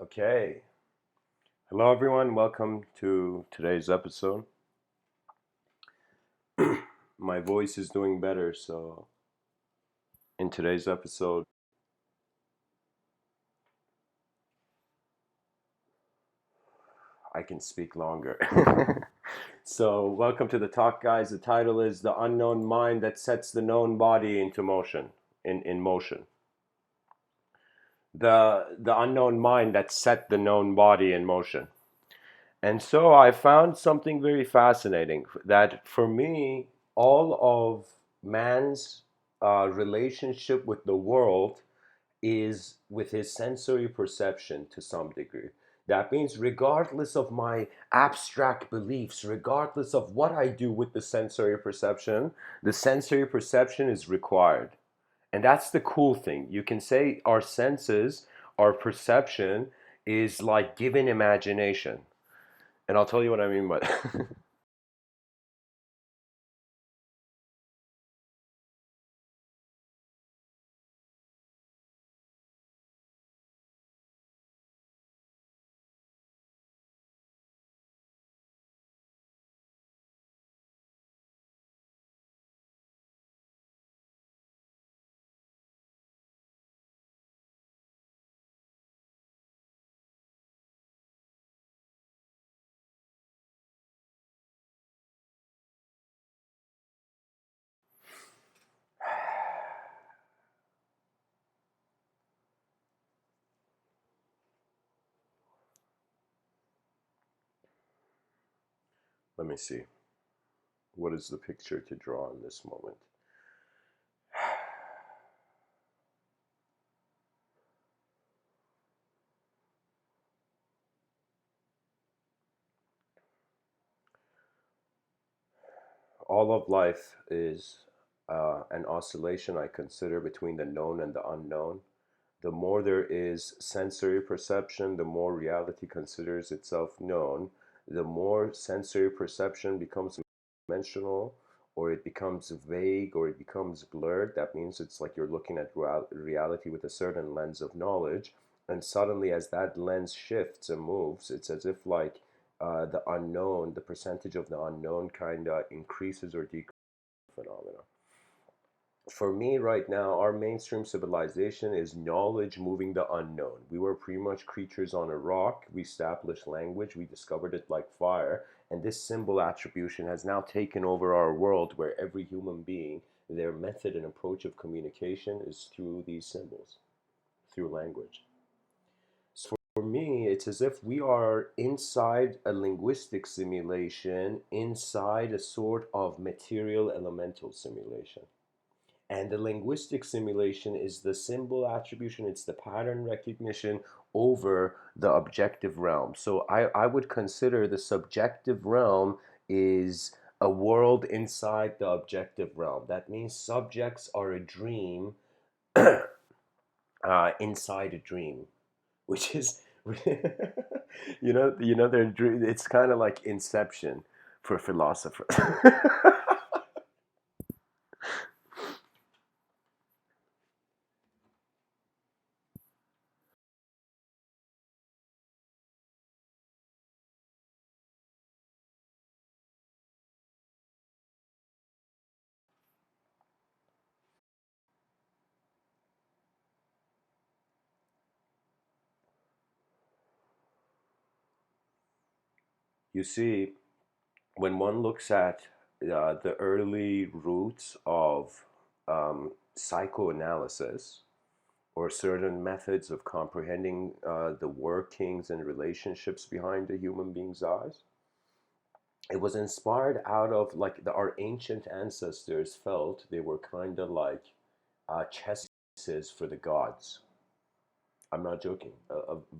Okay. Hello, everyone. Welcome to today's episode. My voice is doing better, so in today's episode, I can speak longer. So, welcome to the talk, guys. The title is The Unknown Mind That Sets the Known Body into Motion. In motion. The unknown mind that set the known body in motion. And so I found something very fascinating that for me, all of man's relationship with the world is with his sensory perception to some degree. That means, regardless of my abstract beliefs, regardless of what I do with the sensory perception is required. And that's the cool thing. You can say our senses, our perception is like given imagination. And I'll tell you what I mean by that. Let me see. What is the picture to draw in this moment? All of life is an oscillation I consider between the known and the unknown. The more there is sensory perception, the more reality considers itself known. The more sensory perception becomes dimensional, or it becomes vague, or it becomes blurred. That means it's like you're looking at reality with a certain lens of knowledge. And suddenly, as that lens shifts and moves, it's as if like the unknown, the percentage of the unknown kind of increases or decreases phenomena. For me right now, our mainstream civilization is knowledge moving the unknown. We were pretty much creatures on a rock. We established language. We discovered it like fire. And this symbol attribution has now taken over our world where every human being, their method and approach of communication is through these symbols, through language. So for me, it's as if we are inside a linguistic simulation, inside a sort of material elemental simulation. And the linguistic simulation is the symbol attribution, it's the pattern recognition over the objective realm. So I would consider the subjective realm is a world inside the objective realm. That means subjects are a dream inside a dream, which is, their dream. It's kind of like Inception for philosophers. You see, when one looks at the early roots of psychoanalysis or certain methods of comprehending the workings and relationships behind the human being's eyes, it was inspired out of like our ancient ancestors felt they were kind of like chess pieces for the gods. I'm not joking.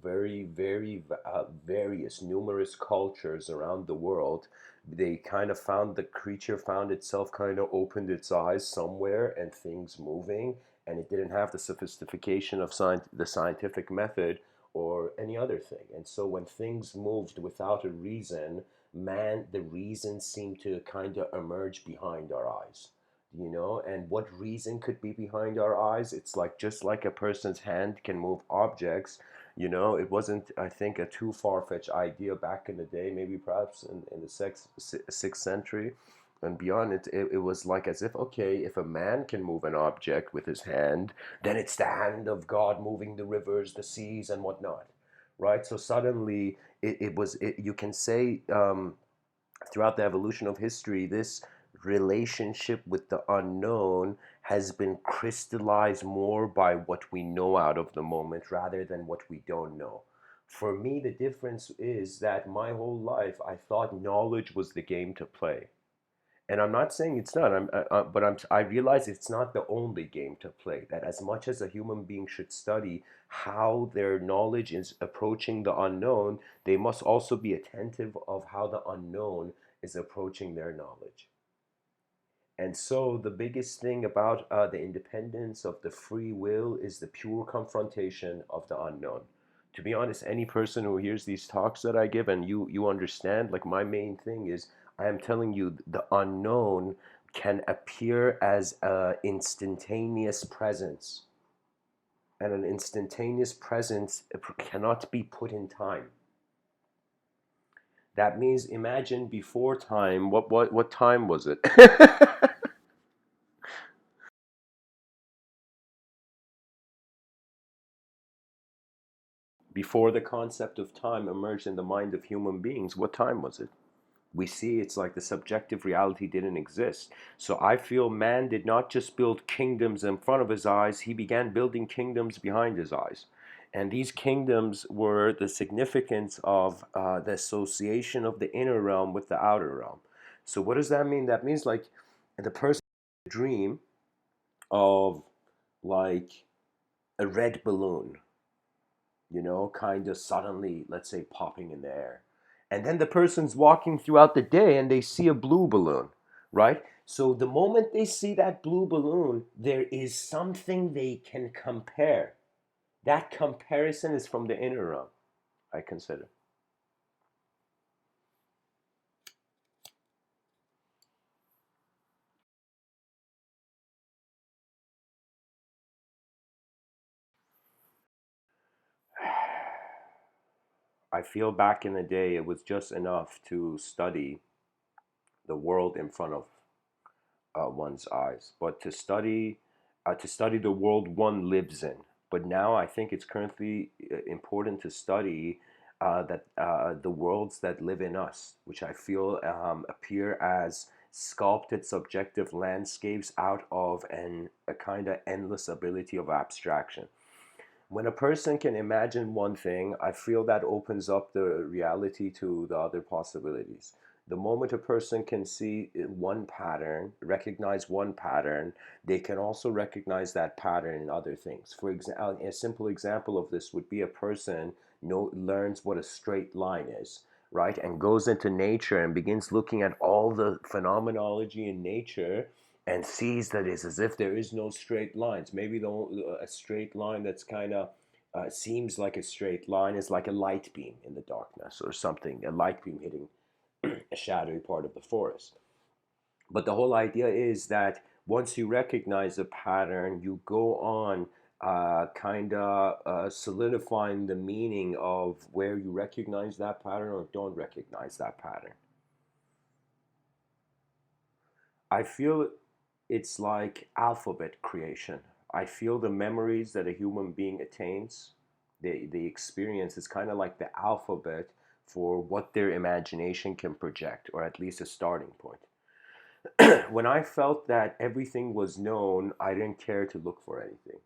Various, numerous cultures around the world, they kind of found the creature found itself kind of opened its eyes somewhere and things moving, and it didn't have the sophistication of the scientific method or any other thing. And so when things moved without a reason, the reason seemed to kind of emerge behind our eyes. And what reason could be behind our eyes? It's like just like a person's hand can move objects, It wasn't, I think, a too far-fetched idea back in the day, maybe perhaps in the 6th century and beyond. It was like as if, okay, if a man can move an object with his hand, then it's the hand of God moving the rivers, the seas, and whatnot, right? So suddenly, you can say, throughout the evolution of history, this relationship with the unknown has been crystallized more by what we know out of the moment rather than what we don't know. For me, the difference is that my whole life I thought knowledge was the game to play. And I'm not saying it's not. I realize it's not the only game to play. That as much as a human being should study how their knowledge is approaching the unknown, they must also be attentive of how the unknown is approaching their knowledge. And so the biggest thing about the independence of the free will is the pure confrontation of the unknown. To be honest, any person who hears these talks that I give and you understand, like my main thing is I am telling you the unknown can appear as a instantaneous presence. And an instantaneous presence cannot be put in time. That means imagine before time, what time was it? Before the concept of time emerged in the mind of human beings, what time was it? We see it's like the subjective reality didn't exist. So I feel man did not just build kingdoms in front of his eyes, he began building kingdoms behind his eyes. And these kingdoms were the significance of the association of the inner realm with the outer realm. So what does that mean? That means like the person dream of like a red balloon, kind of suddenly, let's say, popping in the air. And then the person's walking throughout the day and they see a blue balloon, right? So the moment they see that blue balloon, there is something they can compare. That comparison is from the inner realm, I consider. I feel back in the day, it was just enough to study the world in front of one's eyes, but to study the world one lives in. But now I think it's currently important to study that the worlds that live in us, which I feel appear as sculpted subjective landscapes out of a kind of endless ability of abstraction. When a person can imagine one thing, I feel that opens up the reality to the other possibilities. The moment a person can see one pattern, recognize one pattern, they can also recognize that pattern in other things. For example, a simple example of this would be a person learns what a straight line is, right? And goes into nature and begins looking at all the phenomenology in nature and sees that it's as if there is no straight lines. Maybe a straight line that's kind of seems like a straight line is like a light beam in the darkness or something, a light beam hitting a shadowy part of the forest. But the whole idea is that once you recognize a pattern, you go on kind of solidifying the meaning of where you recognize that pattern or don't recognize that pattern. I feel it's like alphabet creation. I feel the memories that a human being attains, the experience is kind of like the alphabet for what their imagination can project, or at least a starting point. When I felt that everything was known, I didn't care to look for anything.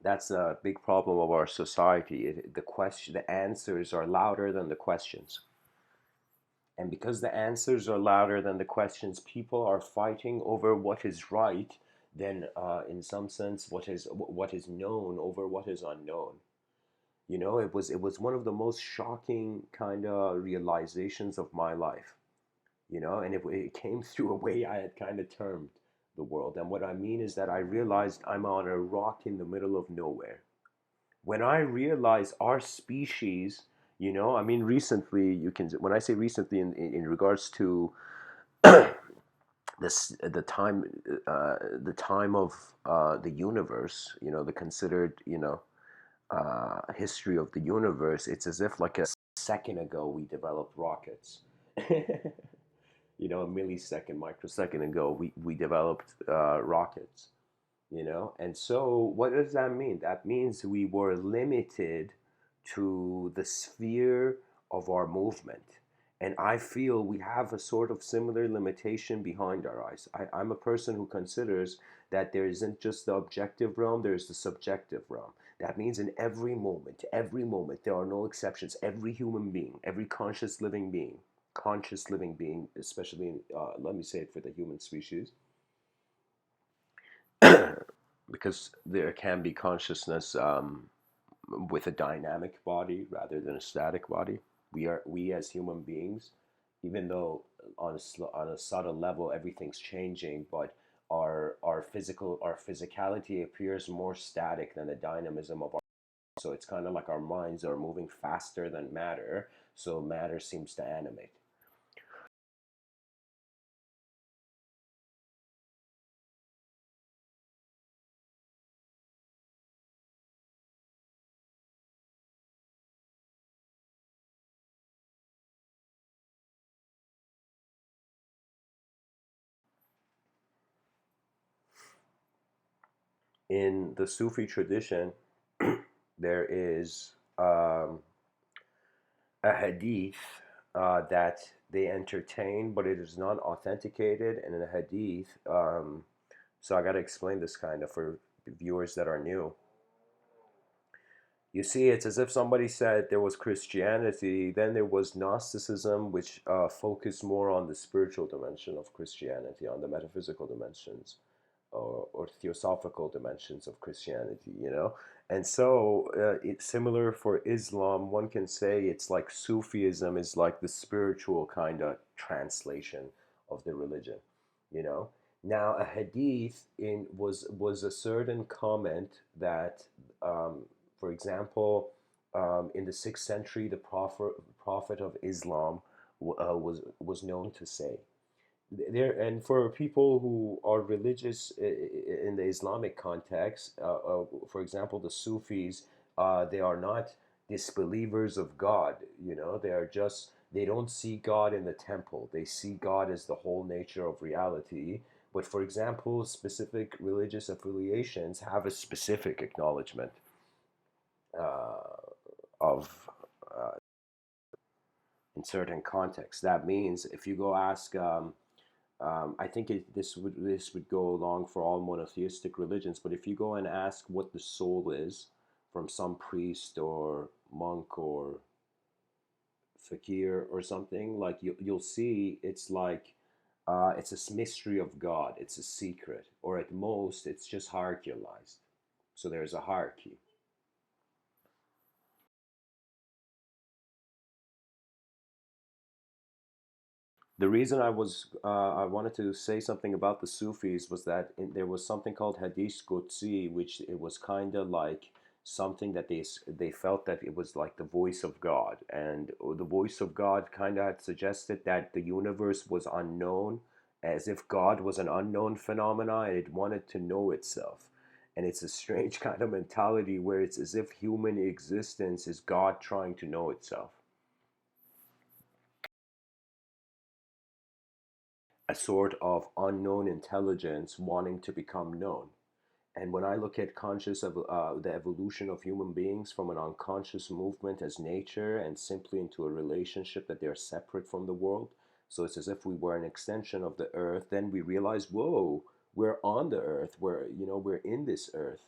That's a big problem of our society. The answers are louder than the questions. And because the answers are louder than the questions, people are fighting over what is right, then in some sense, what is known over what is unknown. It was one of the most shocking kind of realizations of my life. And it came through a way I had kind of termed the world. And what I mean is that I realized I'm on a rock in the middle of nowhere. When I realized our species, I mean, recently, when I say recently in regards to this, the time of the universe, the considered, history of the universe, it's as if like a second ago we developed rockets. A millisecond, microsecond ago, we developed rockets. And so what does that mean? That means we were limited to the sphere of our movement. And I feel we have a sort of similar limitation behind our eyes. I'm a person who considers that there isn't just the objective realm, there's the subjective realm. That means in every moment, there are no exceptions. Every human being, every conscious living being, especially, let me say it for the human species, because there can be consciousness with a dynamic body rather than a static body. We as human beings, even though on a subtle level everything's changing, but our physicality appears more static than the dynamism of our. So it's kind of like our minds are moving faster than matter, so matter seems to animate. In the Sufi tradition, there is a hadith that they entertain, but it is not authenticated. And in a hadith, so I got to explain this kind of for viewers that are new. You see, it's as if somebody said there was Christianity, then there was Gnosticism, which focused more on the spiritual dimension of Christianity, on the metaphysical dimensions or theosophical dimensions of Christianity. And so it's similar for Islam. One can say it's like Sufism is like the spiritual kind of translation of the religion, you know. Now, a hadith was a certain comment that, for example, in the 6th century, the prophet of Islam was known to say there. And for people who are religious in the Islamic context, for example, the Sufis, they are not disbelievers of God. They are just, they don't see God in the temple, they see God as the whole nature of reality. But for example, specific religious affiliations have a specific acknowledgement of in certain contexts. That means if you go ask I think this would go along for all monotheistic religions. But if you go and ask what the soul is from some priest or monk or fakir or something, like you'll see it's like it's a mystery of God. It's a secret, or at most it's just hierarchized. So there's a hierarchy. The reason I wanted to say something about the Sufis was that there was something called Hadith Qudsi, which it was kind of like something that they felt that it was like the voice of God, and the voice of God kind of had suggested that the universe was unknown, as if God was an unknown phenomena and it wanted to know itself. And it's a strange kind of mentality where it's as if human existence is God trying to know itself, a sort of unknown intelligence wanting to become known. And when I look at the evolution of human beings from an unconscious movement as nature and simply into a relationship that they're separate from the world, so it's as if we were an extension of the earth, then we realize, whoa, we're on the earth, we're in this earth.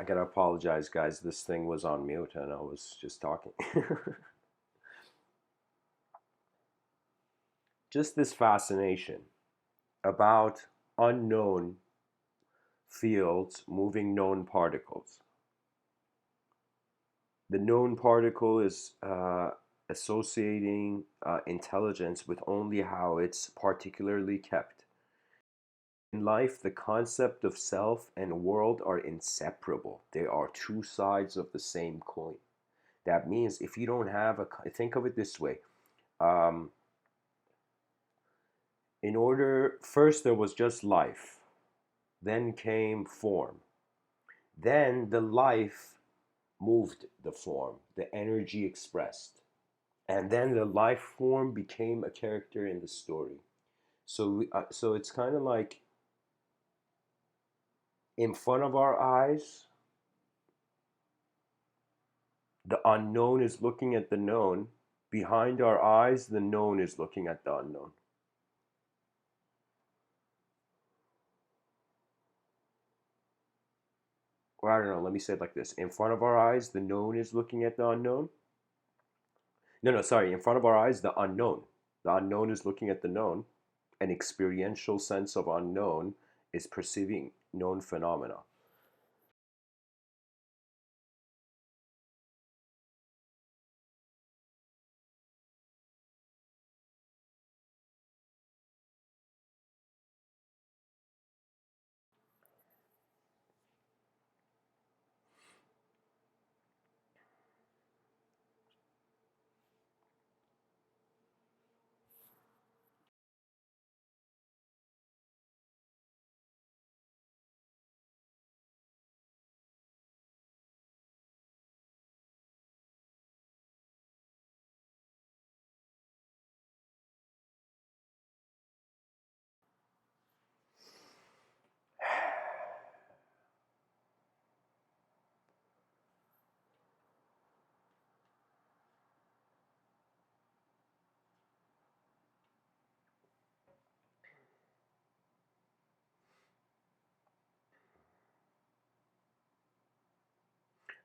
I gotta apologize, guys. This thing was on mute and I was just talking. Just this fascination about unknown fields moving known particles. The known particle is associating intelligence with only how it's particularly kept. In life, the concept of self and world are inseparable. They are two sides of the same coin. That means if you don't have think of it this way. Um, in order, first there was just life, then came form. Then the life moved the form, the energy expressed. And then the life form became a character in the story. So it's kind of like in front of our eyes, the unknown is looking at the known. Behind our eyes, the known is looking at the unknown. Or I don't know, let me say it like this. In front of our eyes, the known is looking at the unknown. No, no, sorry. In front of our eyes, the unknown. The unknown is looking at the known. An experiential sense of unknown is perceiving known phenomena.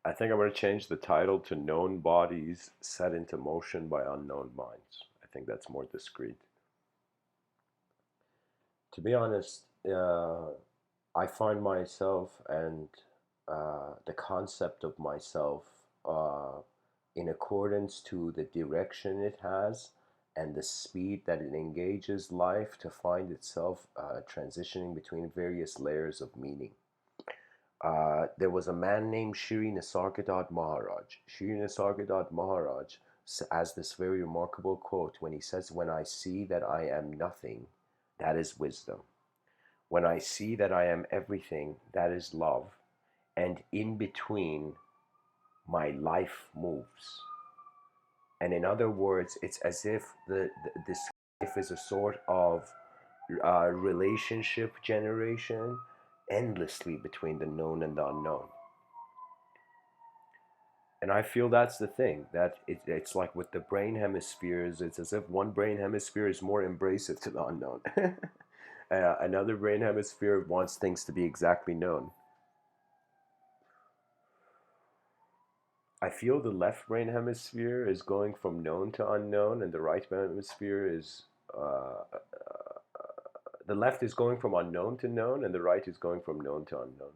I think I'm going to change the title to Known Bodies Set into Motion by Unknown Minds. I think that's more discreet. To be honest, I find myself and the concept of myself uh, in accordance to the direction it has and the speed that it engages life to find itself transitioning between various layers of meaning. There was a man named Shri Nisargadatta Maharaj. Shri Nisargadatta Maharaj has this very remarkable quote when he says, "When I see that I am nothing, that is wisdom. When I see that I am everything, that is love. And in between, my life moves." And in other words, it's as if this life is a sort of relationship generation endlessly between the known and the unknown. And I feel that's the thing, that it's like with the brain hemispheres, it's as if one brain hemisphere is more embracive to the unknown. Another brain hemisphere wants things to be exactly known. I feel the left brain hemisphere is going from known to unknown, and the right brain hemisphere is the left is going from unknown to known, and the right is going from known to unknown.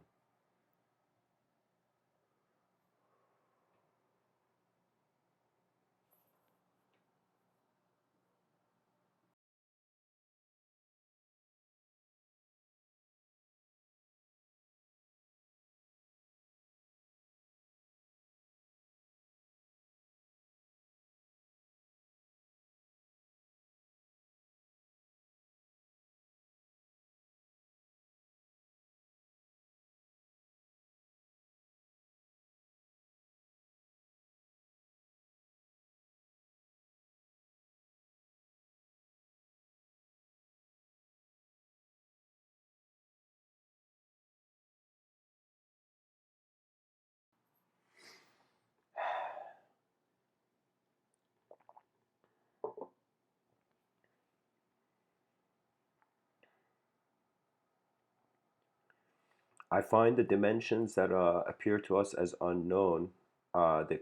I find the dimensions that appear to us as unknown, the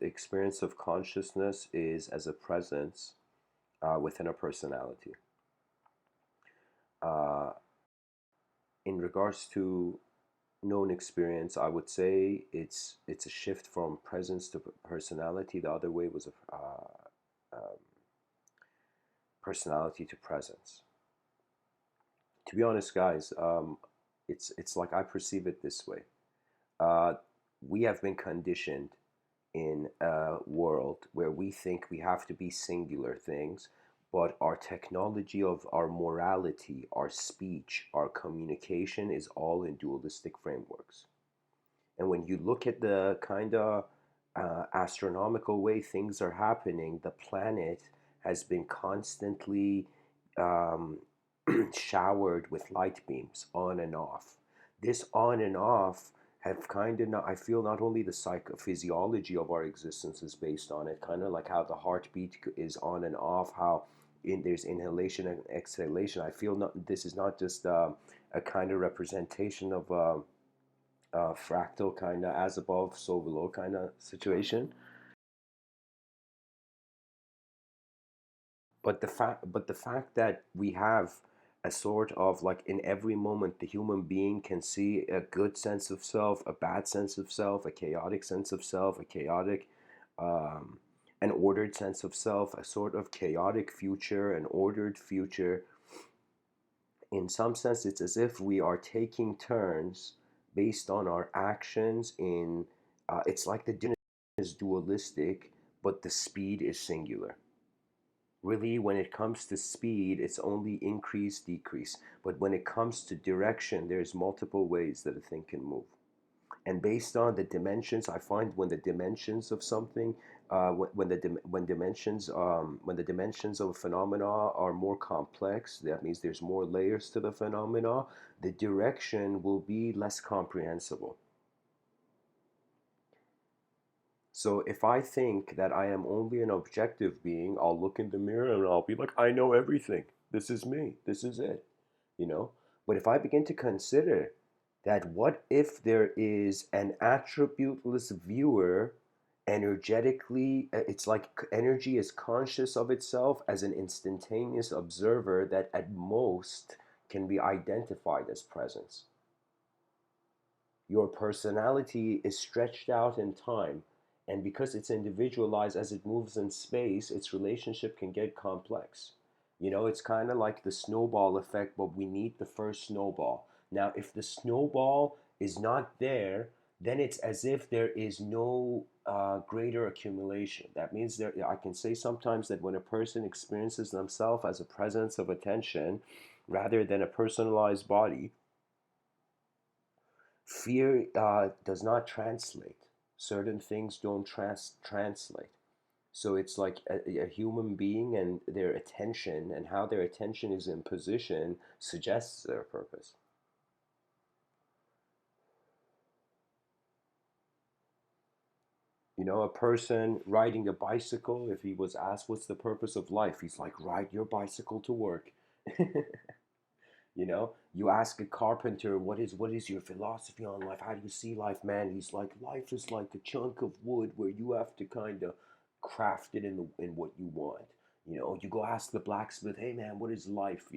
experience of consciousness is as a presence within a personality. Uh, in regards to known experience, I would say it's a shift from presence to personality. The other way was a um, personality to presence. To be honest, guys, it's like I perceive it this way. Uh, we have been conditioned in a world where we think we have to be singular things, but our technology of our morality, our speech, our communication is all in dualistic frameworks. And when you look at the kind of astronomical way things are happening, the planet has been constantly um, showered with light beams on and off. This on and off have kind of, I feel not only the psychophysiology of our existence is based on it, kind of like how the heartbeat is on and off, how there's inhalation and exhalation. I feel not, this is not just a kind of representation of fractal kind of as above, so below kind of situation. But the fact that we have a sort of like in every moment the human being can see a good sense of self, a bad sense of self, a chaotic sense of self, a chaotic um, an ordered sense of self, a sort of chaotic future, an ordered future. In some sense, it's as if we are taking turns based on our actions in it's like the dinner is dualistic, but the speed is singular. Really, when it comes to speed, it's only increase, decrease. But when it comes to direction, there's multiple ways that a thing can move. And based on the dimensions, I find when the dimensions of something, when the dimensions of a phenomena are more complex, that means there's more layers to the phenomena. The direction will be less comprehensible. So if I think that I am only an objective being, I'll look in the mirror and I'll be like, I know everything. This is me. This is it. You know? But if I begin to consider that what if there is an attributeless viewer energetically, it's like energy is conscious of itself as an instantaneous observer that at most can be identified as presence. Your personality is stretched out in time, and because it's individualized as it moves in space, its relationship can get complex. It's kind of like the snowball effect, but we need the first snowball. Now, if the snowball is not there, then it's as if there is no greater accumulation. That means I can say sometimes that when a person experiences themselves as a presence of attention rather than a personalized body, fear does not translate. Certain things don't translate. So it's like a human being and their attention and how their attention is in position suggests their purpose. A person riding a bicycle, if he was asked what's the purpose of life, he's like, ride your bicycle to work. You ask a carpenter, what is your philosophy on life? How do you see life, man? He's like, life is like a chunk of wood where you have to kind of craft it in what you want. You go ask the blacksmith, hey man, what is life?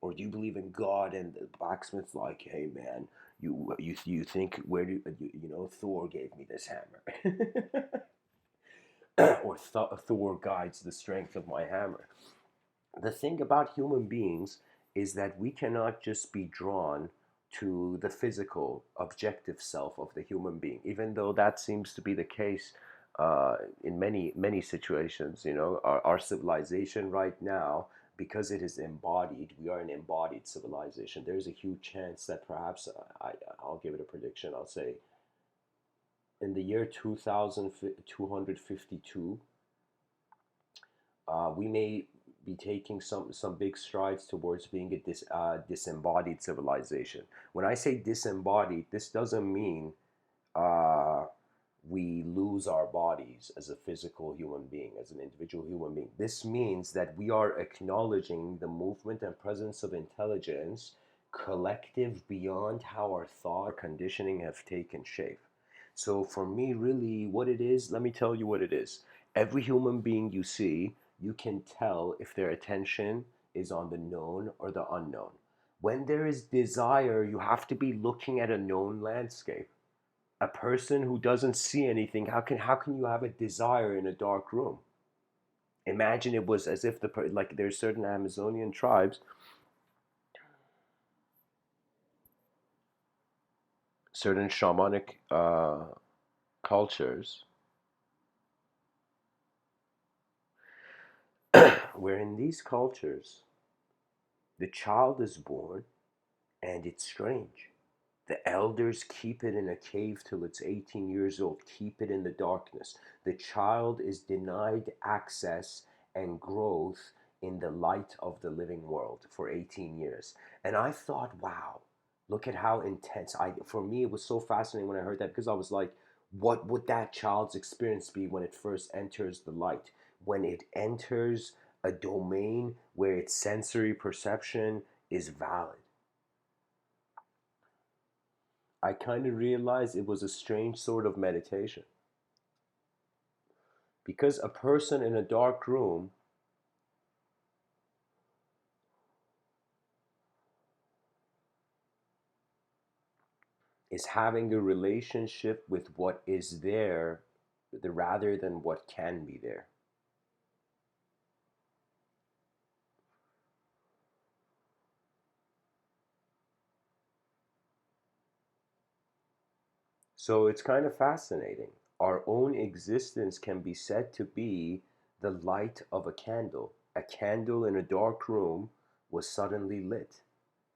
Or do you believe in God? And the blacksmith's like, hey man, you think where do Thor gave me this hammer, or Thor guides the strength of my hammer. The thing about human beings is that we cannot just be drawn to the physical, objective self of the human being, even though that seems to be the case in many, many situations. Our civilization right now, because it is embodied, we are an embodied civilization. There's a huge chance that perhaps, I'll give it a prediction, I'll say in the year 2252, we may be taking some big strides towards being a disembodied civilization. When I say disembodied, this doesn't mean uh, we lose our bodies as a physical human being, as an individual human being. This means that we are acknowledging the movement and presence of intelligence collective beyond how our thought conditioning have taken shape. So for me, really, what it is, let me tell you what it is. Every human being you see, you can tell if their attention is on the known or the unknown. When there is desire, you have to be looking at a known landscape. A person who doesn't see anything, how can you have a desire in a dark room? Imagine it was as if like there's certain Amazonian tribes, certain shamanic cultures, where in these cultures the child is born and it's strange. The elders keep it in a cave till it's 18 years old, keep it in the darkness. The child is denied access and growth in the light of the living world for 18 years. And I thought, wow, look at how intense. For me, it was so fascinating when I heard that, because I was like, what would that child's experience be when it first enters the light? When it enters a domain where its sensory perception is valid. I kind of realized it was a strange sort of meditation, because a person in a dark room is having a relationship with what is there rather than what can be there. So it's kind of fascinating. Our own existence can be said to be the light of a candle. A candle in a dark room was suddenly lit.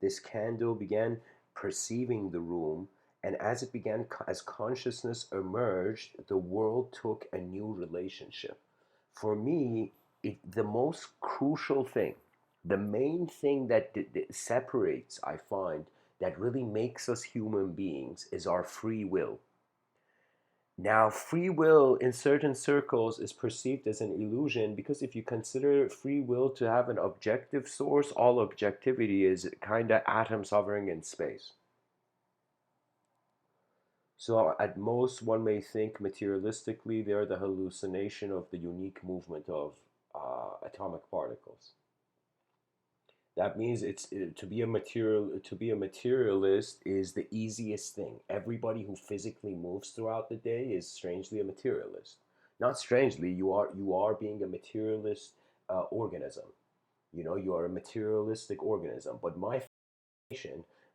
This candle began perceiving the room, and as it began, as consciousness emerged, the world took a new relationship. For me, the most crucial thing, the main thing that separates, I find, that really makes us human beings is our free will. Now, free will in certain circles is perceived as an illusion, because if you consider free will to have an objective source, all objectivity is kind of atoms hovering in space. So, at most, one may think materialistically they are the hallucination of the unique movement of atomic particles. That means to be a materialist is the easiest thing. Everybody who physically moves throughout the day is strangely a materialist. Not strangely, you are being a materialist organism. You know, you are a materialistic organism. But my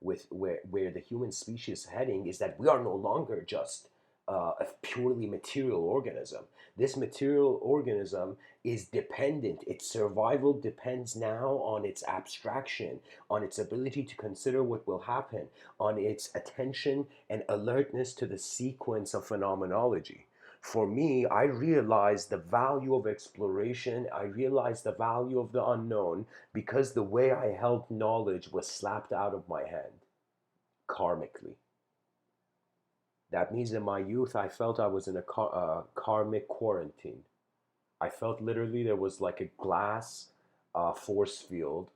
with where the human species is heading is that we are no longer just a purely material organism. This material organism is dependent. Its survival depends now on its abstraction, on its ability to consider what will happen, on its attention and alertness to the sequence of phenomenology. For me, I realized the value of exploration. I realized the value of the unknown, because the way I held knowledge was slapped out of my hand karmically. That means in my youth, I felt I was in a karmic quarantine. I felt literally there was like a glass force field,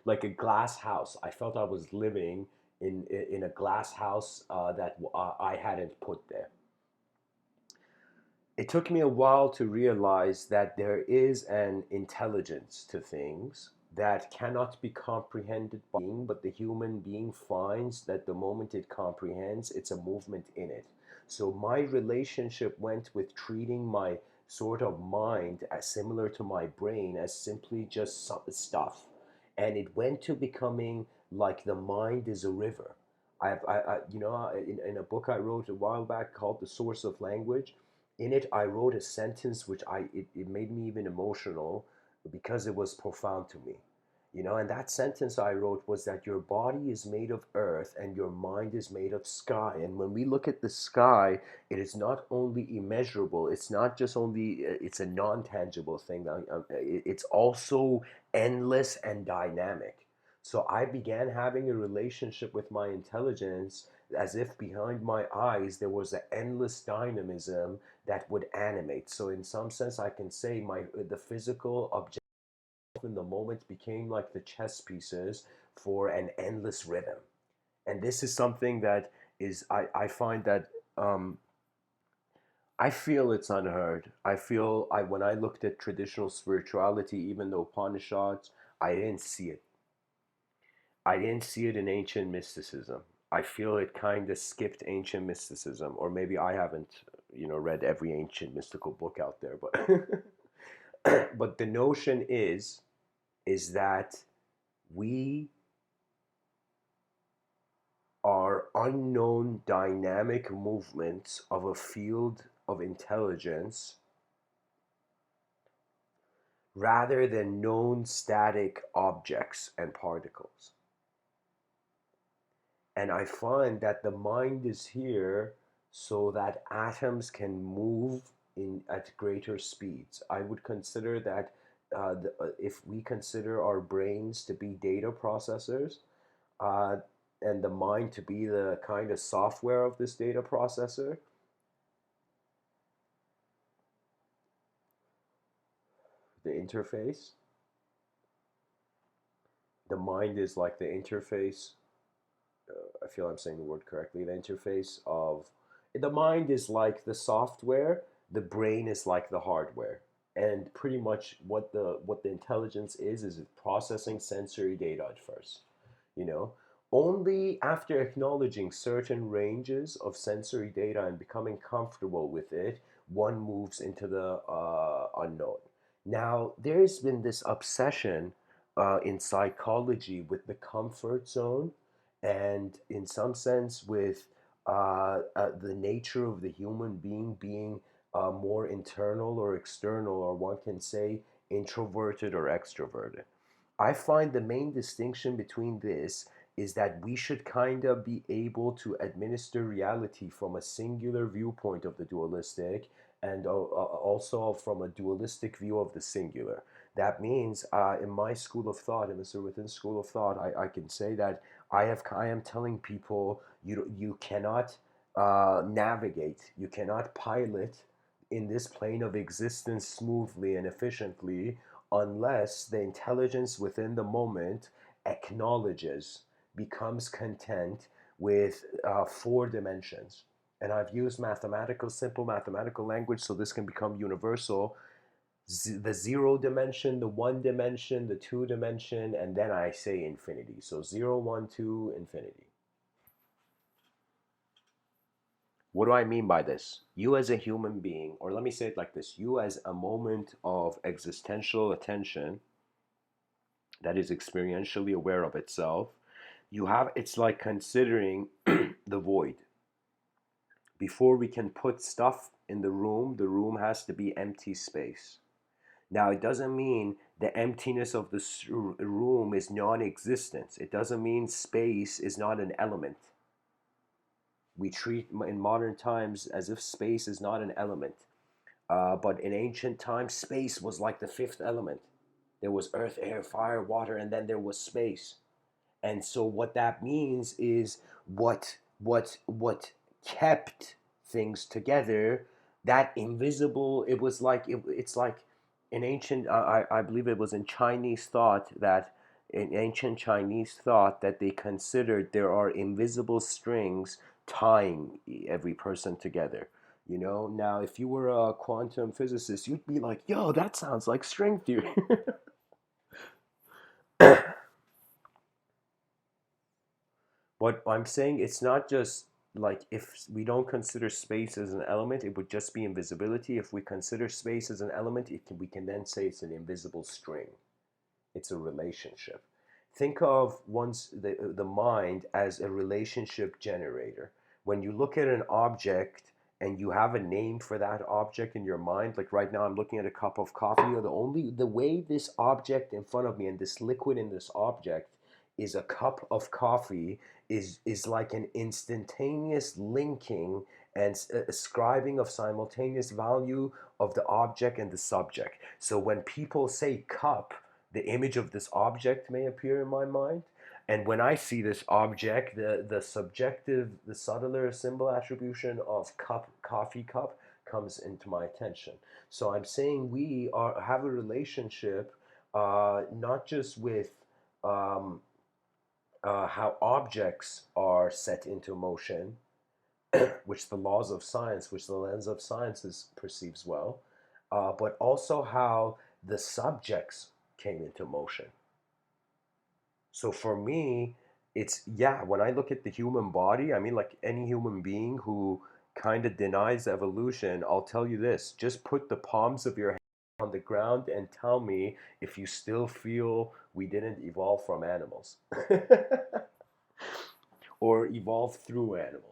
like a glass house. I felt I was living in a glass house that I hadn't put there. It took me a while to realize that there is an intelligence to things that cannot be comprehended by being, but the human being finds that the moment it comprehends, it's a movement in it. So my relationship went with treating my sort of mind as similar to my brain, as simply just stuff. And it went to becoming like the mind is a river. In a book I wrote a while back called The Source of Language, in it I wrote a sentence which it made me even emotional, because it was profound to me. And that sentence I wrote was that your body is made of earth and your mind is made of sky. And when we look at the sky, it is not only immeasurable, it's not just only, it's a non-tangible thing, it's also endless and dynamic. So I began having a relationship with my intelligence as if behind my eyes there was an endless dynamism that would animate. So in some sense, I can say the physical object in the moment became like the chess pieces for an endless rhythm. And this is something that is, I find that I feel it's unheard. I feel when I looked at traditional spirituality, even the Upanishads, I didn't see it. I didn't see it in ancient mysticism. I feel it kind of skipped ancient mysticism, or maybe I haven't, read every ancient mystical book out there. But but the notion is that we are unknown dynamic movements of a field of intelligence rather than known static objects and particles. And I find that the mind is here so that atoms can move in at greater speeds. I would consider that if we consider our brains to be data processors, uh, and the mind to be the kind of software of this data processor, the interface, the mind is like the interface. I feel I'm saying the word correctly. The interface of the mind is like the software, the brain is like the hardware. And pretty much what the intelligence is processing sensory data at first. You know, only after acknowledging certain ranges of sensory data and becoming comfortable with it, one moves into the unknown. Now, there's been this obsession in psychology with the comfort zone, and in some sense with the nature of the human being more internal or external, or one can say introverted or extroverted. I find the main distinction between this is that we should kind of be able to administer reality from a singular viewpoint of the dualistic, and also from a dualistic view of the singular. That means, in my school of thought, in Mr. Within school of thought, I can say that I am telling people you cannot navigate, you cannot pilot in this plane of existence smoothly and efficiently unless the intelligence within the moment acknowledges, becomes content with four dimensions. And I've used simple mathematical language so this can become universal. The zero dimension, the one dimension, the two dimension, and then I say infinity. So zero, one, two, infinity. What do I mean by this? You as a human being, or let me say it like this, you as a moment of existential attention that is experientially aware of itself, it's like considering the void. Before we can put stuff in the room has to be empty space. Now, it doesn't mean the emptiness of the room is non-existence. It doesn't mean space is not an element. We treat in modern times as if space is not an element. But in ancient times, space was like the fifth element. There was earth, air, fire, water, and then there was space. And so what that means is what kept things together, that invisible, it was like it's like in ancient I believe it was in Chinese thought that in ancient Chinese thought that they considered there are invisible strings tying every person together. Now if you were a quantum physicist, you'd be like, yo, that sounds like string theory. But I'm saying it's not just like if we don't consider space as an element, it would just be invisibility. If we consider space as an element, we can then say it's an invisible string. It's a relationship. Think of the mind as a relationship generator. When you look at an object and you have a name for that object in your mind, like right now I'm looking at a cup of coffee, or the way this object in front of me and this liquid in this object is a cup of coffee is like an instantaneous linking and ascribing of simultaneous value of the object and the subject. So when people say cup, the image of this object may appear in my mind. And when I see this object, the subjective, the subtler symbol attribution of cup, coffee cup, comes into my attention. So I'm saying have a relationship, not just with um, how objects are set into motion, which the laws of science, which the lens of science perceives well, but also how the subjects came into motion. So for me, it's, yeah, when I look at the human body, I mean, like any human being who kind of denies evolution, I'll tell you this: just put the palms of your hand on the ground and tell me if you still feel we didn't evolve from animals or evolve through animals.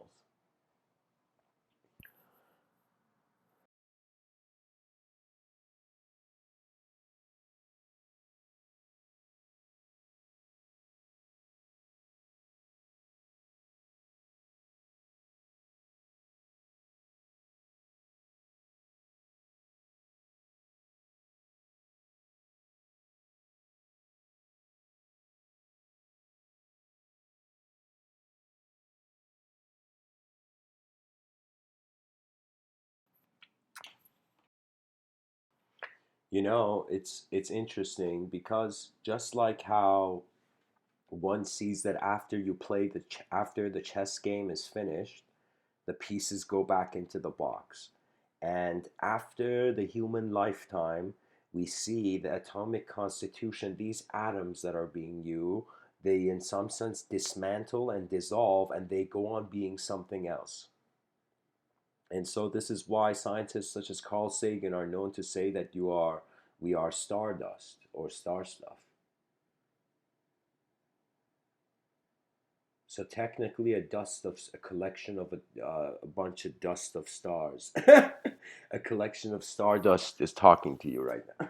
It's interesting because just like how one sees that after you play after the chess game is finished, the pieces go back into the box. And after the human lifetime, we see the atomic constitution, these atoms that are being used, they in some sense dismantle and dissolve and they go on being something else. And so this is why scientists such as Carl Sagan are known to say that we are stardust or star stuff. So technically, a collection of a bunch of dust of stars. A collection of stardust is talking to you right now.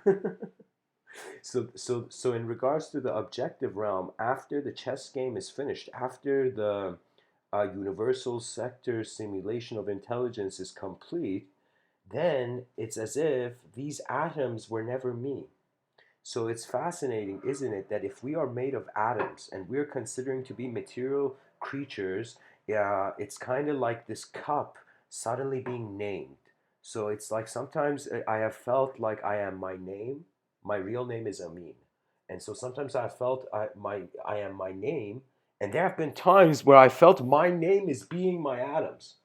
So in regards to the objective realm, after the chess game is finished, after the universal sector simulation of intelligence is complete, then it's as if these atoms were never me. So it's fascinating, isn't it, that if we are made of atoms and we're considering to be material creatures, it's kind of like this cup suddenly being named. So it's like sometimes I have felt like I am my name. My real name is Amin. And so sometimes I felt I am my name. And there have been times where I felt my name is being my atoms.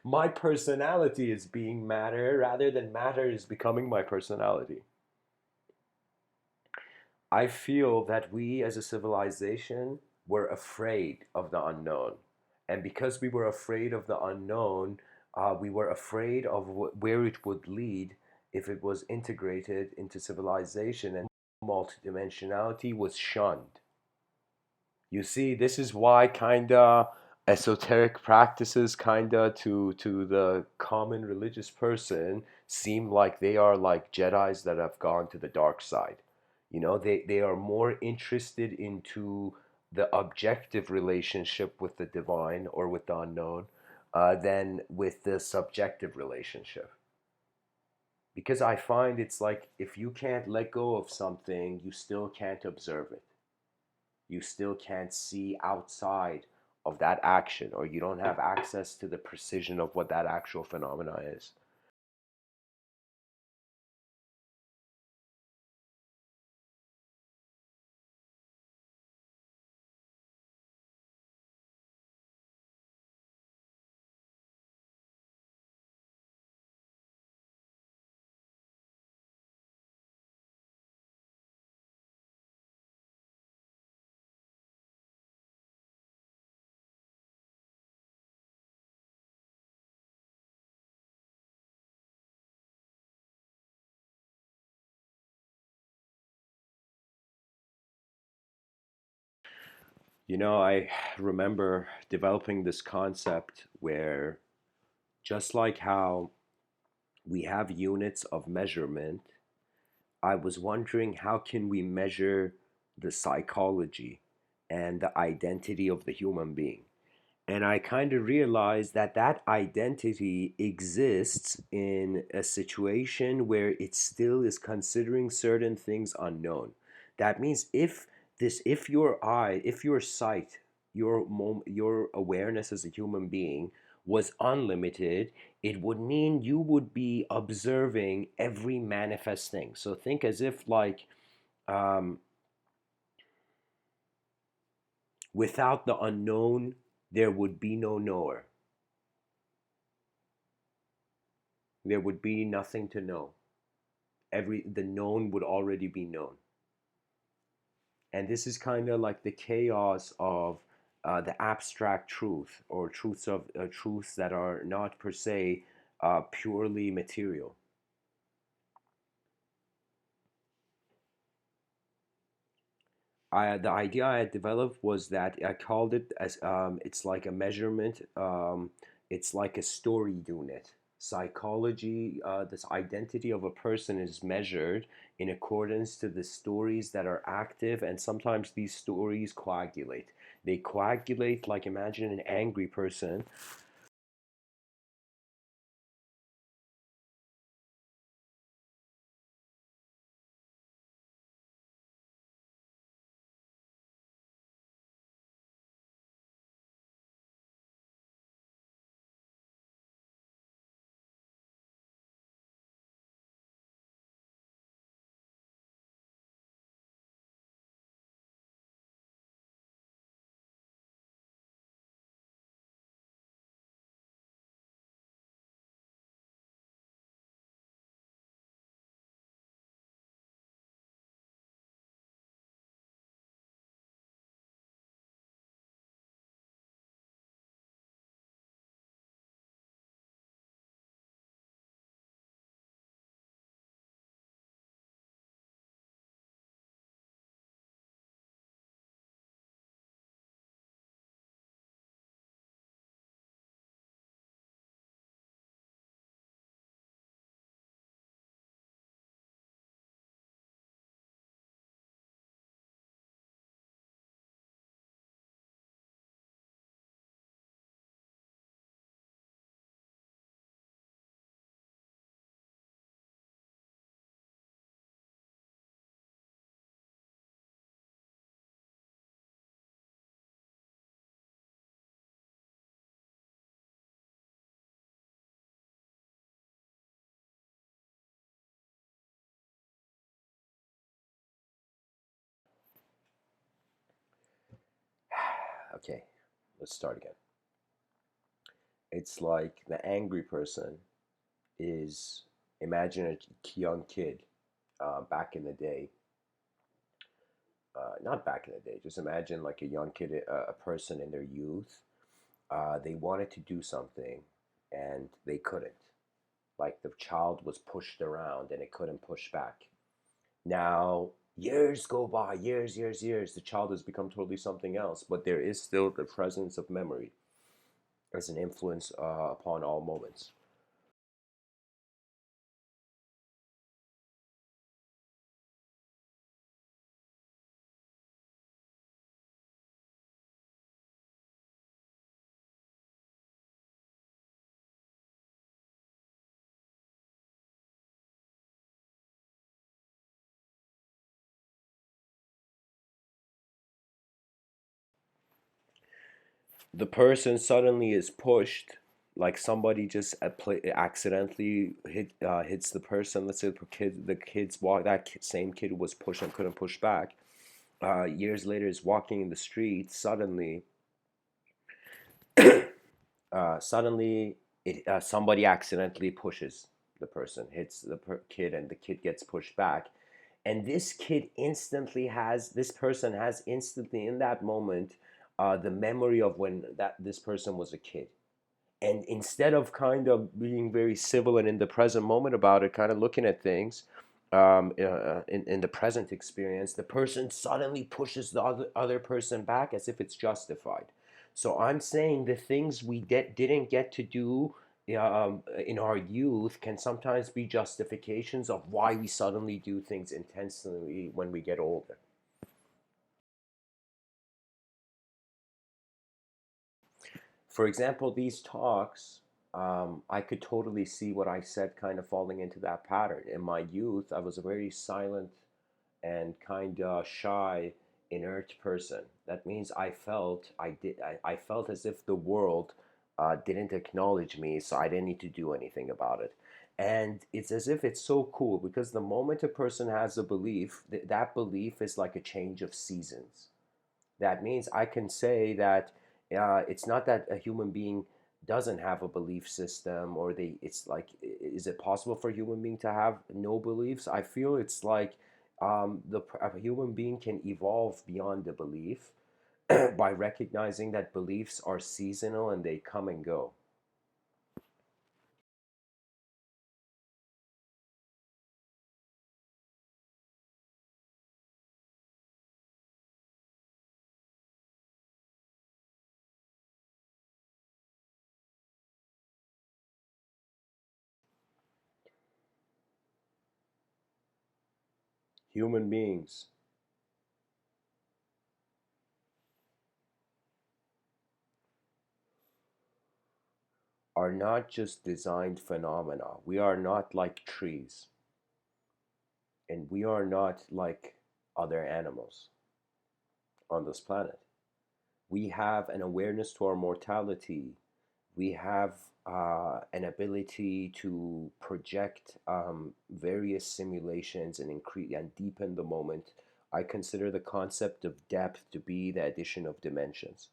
My personality is being matter rather than matter is becoming my personality. I feel that we as a civilization were afraid of the unknown. And because we were afraid of the unknown, we were afraid of where it would lead if it was integrated into civilization, and multidimensionality was shunned. You see, this is why kinda esoteric practices kinda to the common religious person seem like they are like Jedis that have gone to the dark side. They are more interested into the objective relationship with the divine or with the unknown than with the subjective relationship. Because I find it's like if you can't let go of something, you still can't observe it. You still can't see outside of that action, or you don't have access to the precision of what that actual phenomena is. I remember developing this concept where just like how we have units of measurement, I was wondering how can we measure the psychology and the identity of the human being. And I kind of realized that that identity exists in a situation where it still is considering certain things unknown. That means if your eye, if your sight, your awareness as a human being was unlimited, it would mean you would be observing every manifest thing. So think as if like um, Without the unknown, there would be no knower. There would be nothing to know. The known would already be known. And this is kind of like the chaos of the abstract truth, or truths that are not per se purely material. The idea I had developed was that I called it as it's like a measurement. It's like a story unit. Psychology, this identity of a person is measured in accordance to the stories that are active, and sometimes these stories coagulate. They coagulate like, imagine an angry person. Okay, let's start again. It's like the angry person is, imagine a young kid back in the day. Not back in the day, just imagine like a young kid, a person in their youth. They wanted to do something and they couldn't. Like the child was pushed around and it couldn't push back. Now, years go by, years. The child has become totally something else, but there is still the presence of memory as an influence upon all moments. The person suddenly is pushed, like somebody just accidentally hits the person. Let's say the kids walk, same kid who was pushed and couldn't push back. Years later is walking in the street. Suddenly somebody accidentally pushes the person, hits the kid, and the kid gets pushed back. And this person has instantly in that moment the memory of when that this person was a kid. And instead of kind of being very civil and in the present moment about it, kind of looking at things in the present experience, the person suddenly pushes the other person back as if it's justified. So I'm saying the things we didn't get to do in our youth can sometimes be justifications of why we suddenly do things intentionally when we get older. For example, these talks, I could totally see what I said kind of falling into that pattern. In my youth, I was a very silent and kind of shy, inert person. That means I felt as if the world didn't acknowledge me, so I didn't need to do anything about it. And it's as if it's so cool because the moment a person has a belief, that belief is like a change of seasons. That means I can say that it's not that a human being doesn't have a belief system, or they it's like, is it possible for a human being to have no beliefs? I feel it's like a human being can evolve beyond the belief by recognizing that beliefs are seasonal and they come and go. Human beings are not just designed phenomena. We are not like trees, and we are not like other animals on this planet. We have an awareness to our mortality. We have an ability to project various simulations and increase and deepen the moment. I consider the concept of depth to be the addition of dimensions.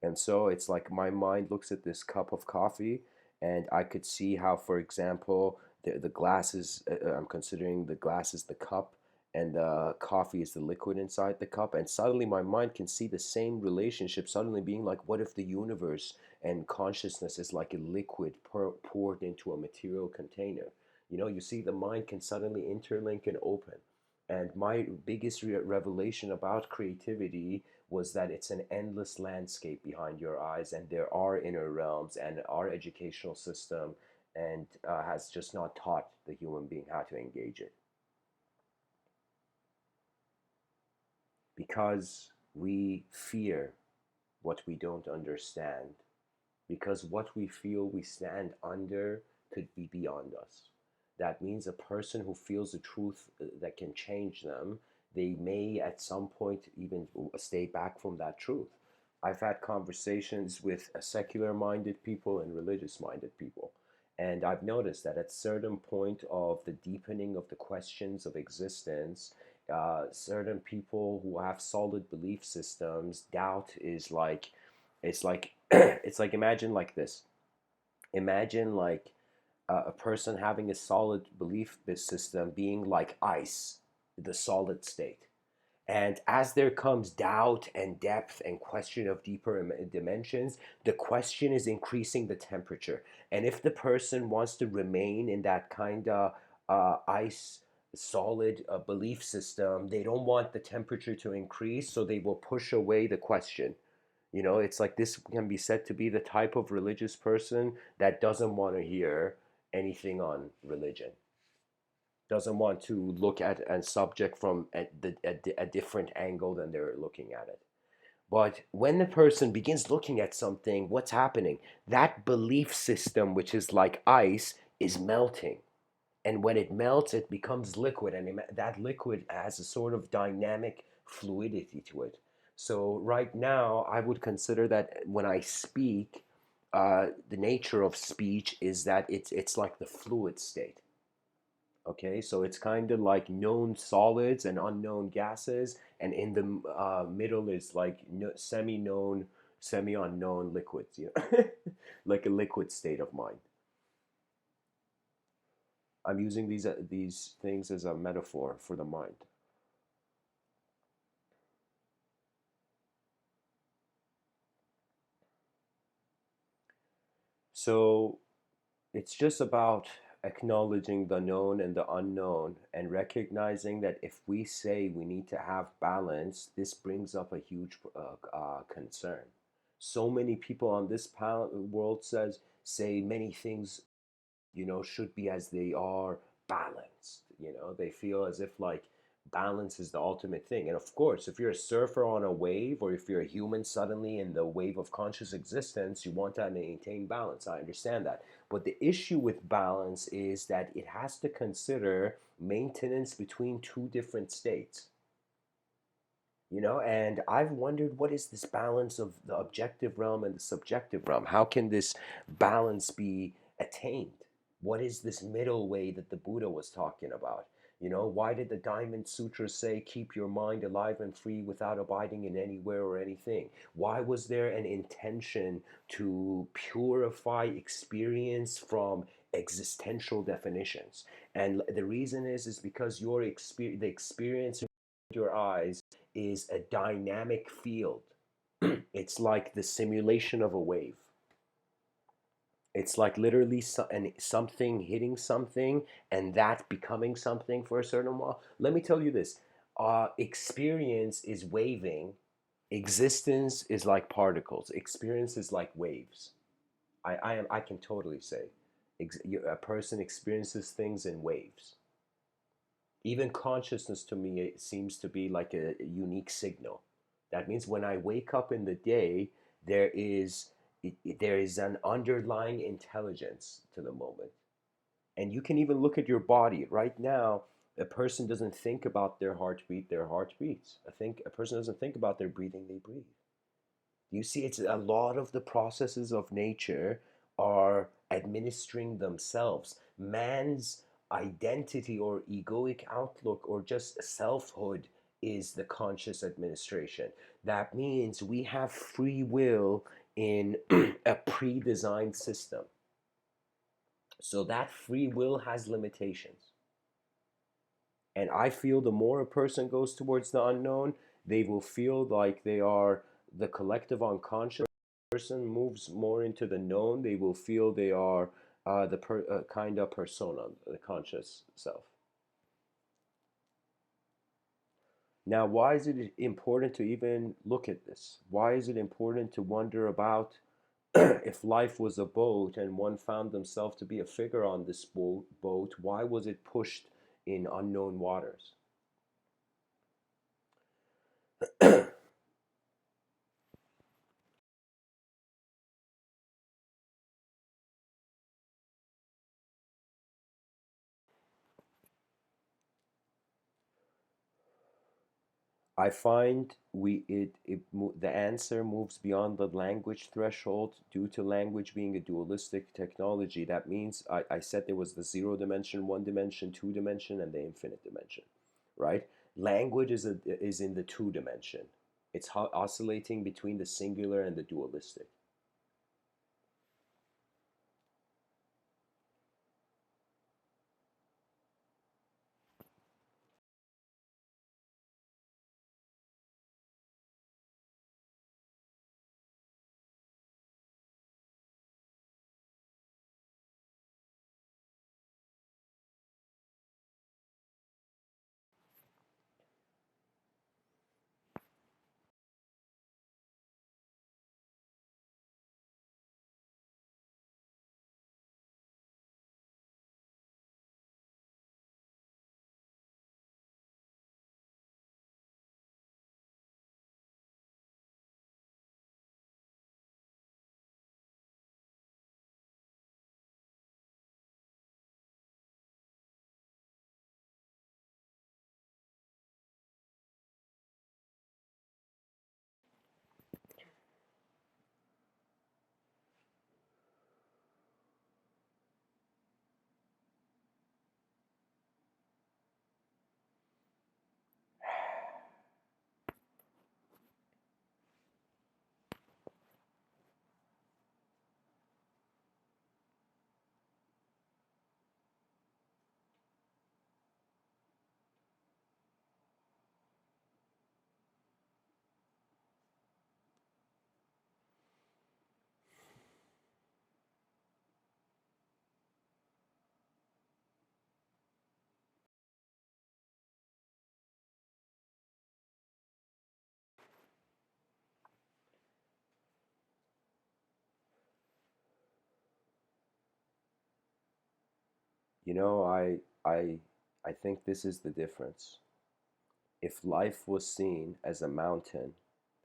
And so it's like my mind looks at this cup of coffee, and I could see how, for example, the glass is, I'm considering the glass is the cup, and the coffee is the liquid inside the cup. And suddenly my mind can see the same relationship suddenly being like, what if the universe and consciousness is like a liquid poured into a material container? You see, the mind can suddenly interlink and open. And my biggest revelation about creativity was that it's an endless landscape behind your eyes, and there are inner realms, and our educational system and has just not taught the human being how to engage it, because we fear what we don't understand, because what we feel we stand under could be beyond us. That means a person who feels a truth that can change them, they may at some point even stay back from that truth. I've had conversations with secular minded people and religious minded people. And I've noticed that at certain point of the deepening of the questions of existence, certain people who have solid belief systems, doubt is like, it's like it's like, imagine like this. Imagine like a person having a solid belief system being like ice, the solid state. And as there comes doubt and depth and question of deeper dimensions, the question is increasing the temperature. And if the person wants to remain in that kind of ice, solid belief system, they don't want the temperature to increase, so they will push away the question. It's like this can be said to be the type of religious person that doesn't want to hear anything on religion, doesn't want to look at a subject from a different angle than they're looking at it. But when the person begins looking at something, what's happening? That belief system, which is like ice, is melting. And when it melts, it becomes liquid, and that liquid has a sort of dynamic fluidity to it. So right now, I would consider that when I speak, the nature of speech is that it's like the fluid state. Okay, so it's kind of like known solids and unknown gases, and in the middle is like semi-known, semi-unknown liquids. Like a liquid state of mind. I'm using these things as a metaphor for the mind. So it's just about acknowledging the known and the unknown, and recognizing that if we say we need to have balance, this brings up a huge concern. So many people on this world say many things, should be as they are, balanced. They feel as if like balance is the ultimate thing. And of course, if you're a surfer on a wave, or if you're a human suddenly in the wave of conscious existence, you want to maintain balance. I understand that. But the issue with balance is that it has to consider maintenance between two different states. And I've wondered, what is this balance of the objective realm and the subjective realm? How can this balance be attained? What is this middle way that the Buddha was talking about? You know, why did the Diamond Sutra say, keep your mind alive and free without abiding in anywhere or anything? Why was there an intention to purify experience from existential definitions? And the reason is because the experience in your eyes is a dynamic field. It's like the simulation of a wave. It's like literally something hitting something and that becoming something for a certain while. Let me tell you this, experience is waving, existence is like particles, experience is like waves. I can totally say a person experiences things in waves. Even consciousness to me, it seems to be like a unique signal. That means when I wake up in the day, there is there is an underlying intelligence to the moment. And you can even look at your body right now. A person doesn't think about their heart beats. A person doesn't think about their breathing, they breathe. You see, it's a lot of the processes of nature are administering themselves. Man's identity or egoic outlook or just selfhood is the conscious administration. That means we have free will in a pre designed system. So that free will has limitations. And I feel the more a person goes towards the unknown, they will feel like they are the collective unconscious. Person moves more into the known, they will feel they are kind of persona, the conscious self. Now, why is it important to even look at this? Why is it important to wonder about if life was a boat and one found themselves to be a figure on this boat, why was it pushed in unknown waters? I find the answer moves beyond the language threshold due to language being a dualistic technology. That means I said there was the zero dimension, one dimension, two dimension, and the infinite dimension, right? Language is in the two dimension. It's oscillating between the singular and the dualistic. You know, I I think this is the difference. If life was seen as a mountain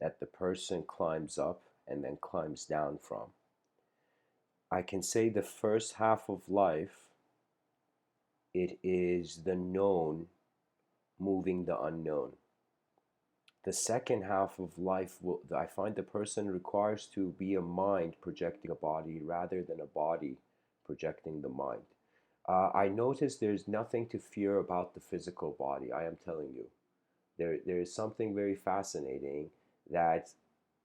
that the person climbs up and then climbs down from, I can say the first half of life, it is the known moving the unknown. The second half of life, I find the person requires to be a mind projecting a body rather than a body projecting the mind. I noticed there's nothing to fear about the physical body. I am telling you, there is something very fascinating that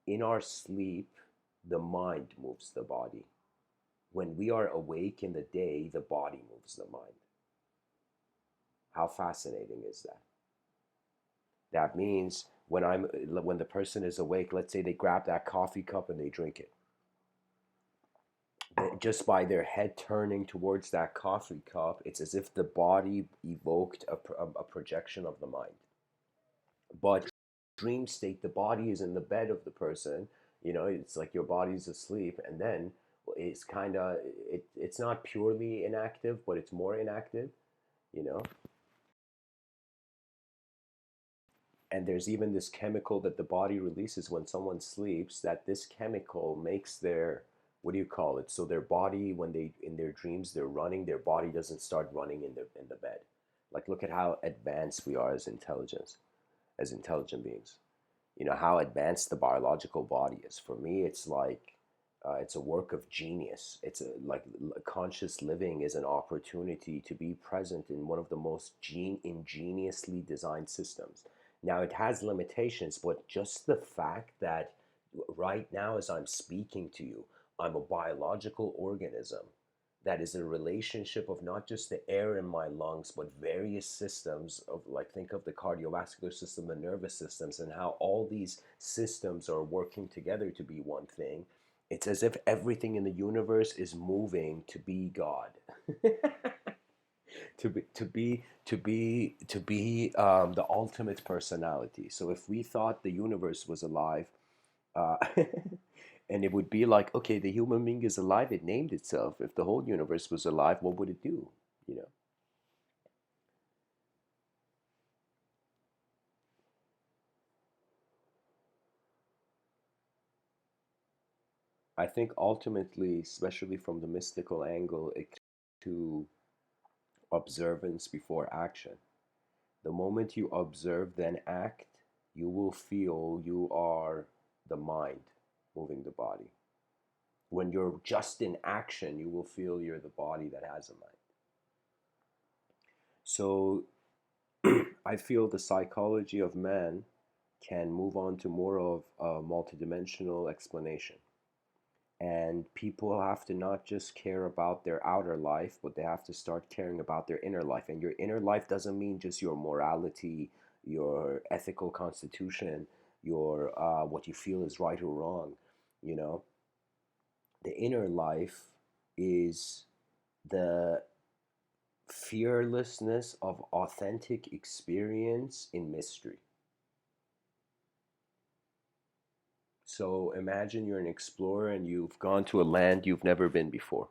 in our sleep, the mind moves the body. When we are awake in the day, the body moves the mind. How fascinating is that? That means when the person is awake, let's say they grab that coffee cup and they drink it. Just by their head turning towards that coffee cup, it's as if the body evoked a projection of the mind. But dream state, the body is in the bed of the person. It's like your body's asleep, and then it's kind of it's not purely inactive, but it's more inactive. You know, and there's even this chemical that the body releases when someone sleeps, that this chemical makes their, what do you call it, so their body, when they in their dreams they're running, their body doesn't start running in the bed. Like, look at how advanced we are as intelligence, as intelligent beings. How advanced the biological body is. For me, it's like it's a work of genius. It's conscious living is an opportunity to be present in one of the most ingeniously designed systems. Now, it has limitations, but just the fact that right now, as I'm speaking to you, I'm a biological organism that is a relationship of not just the air in my lungs, but various systems of, like, think of the cardiovascular system, the nervous systems, and how all these systems are working together to be one thing. It's as if everything in the universe is moving to be God. To be the ultimate personality. So if we thought the universe was alive, uh, and it would be like, okay, the human being is alive, it named itself. If the whole universe was alive, what would it do? You know, I think ultimately, especially from the mystical angle, it to observance before action. The moment you observe, then act, you will feel you are the mind moving the body. When you're just in action, you will feel you're the body that has a mind. So I feel the psychology of man can move on to more of a multidimensional explanation. And people have to not just care about their outer life, but they have to start caring about their inner life. And your inner life doesn't mean just your morality, your ethical constitution, your what you feel is right or wrong. You know, the inner life is the fearlessness of authentic experience in mystery. So imagine you're an explorer and you've gone to a land you've never been before.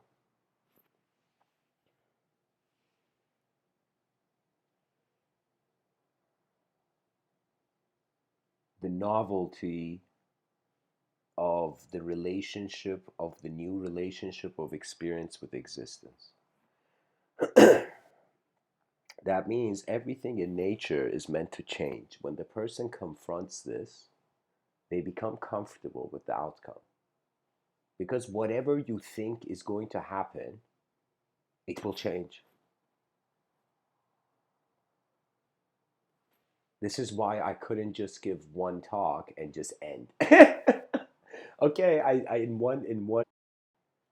The novelty of the relationship, of the new relationship of experience with existence. That means everything in nature is meant to change. When the person confronts this, they become comfortable with the outcome. Because whatever you think is going to happen, it will change. This is why I couldn't just give one talk and just end. Okay, I in one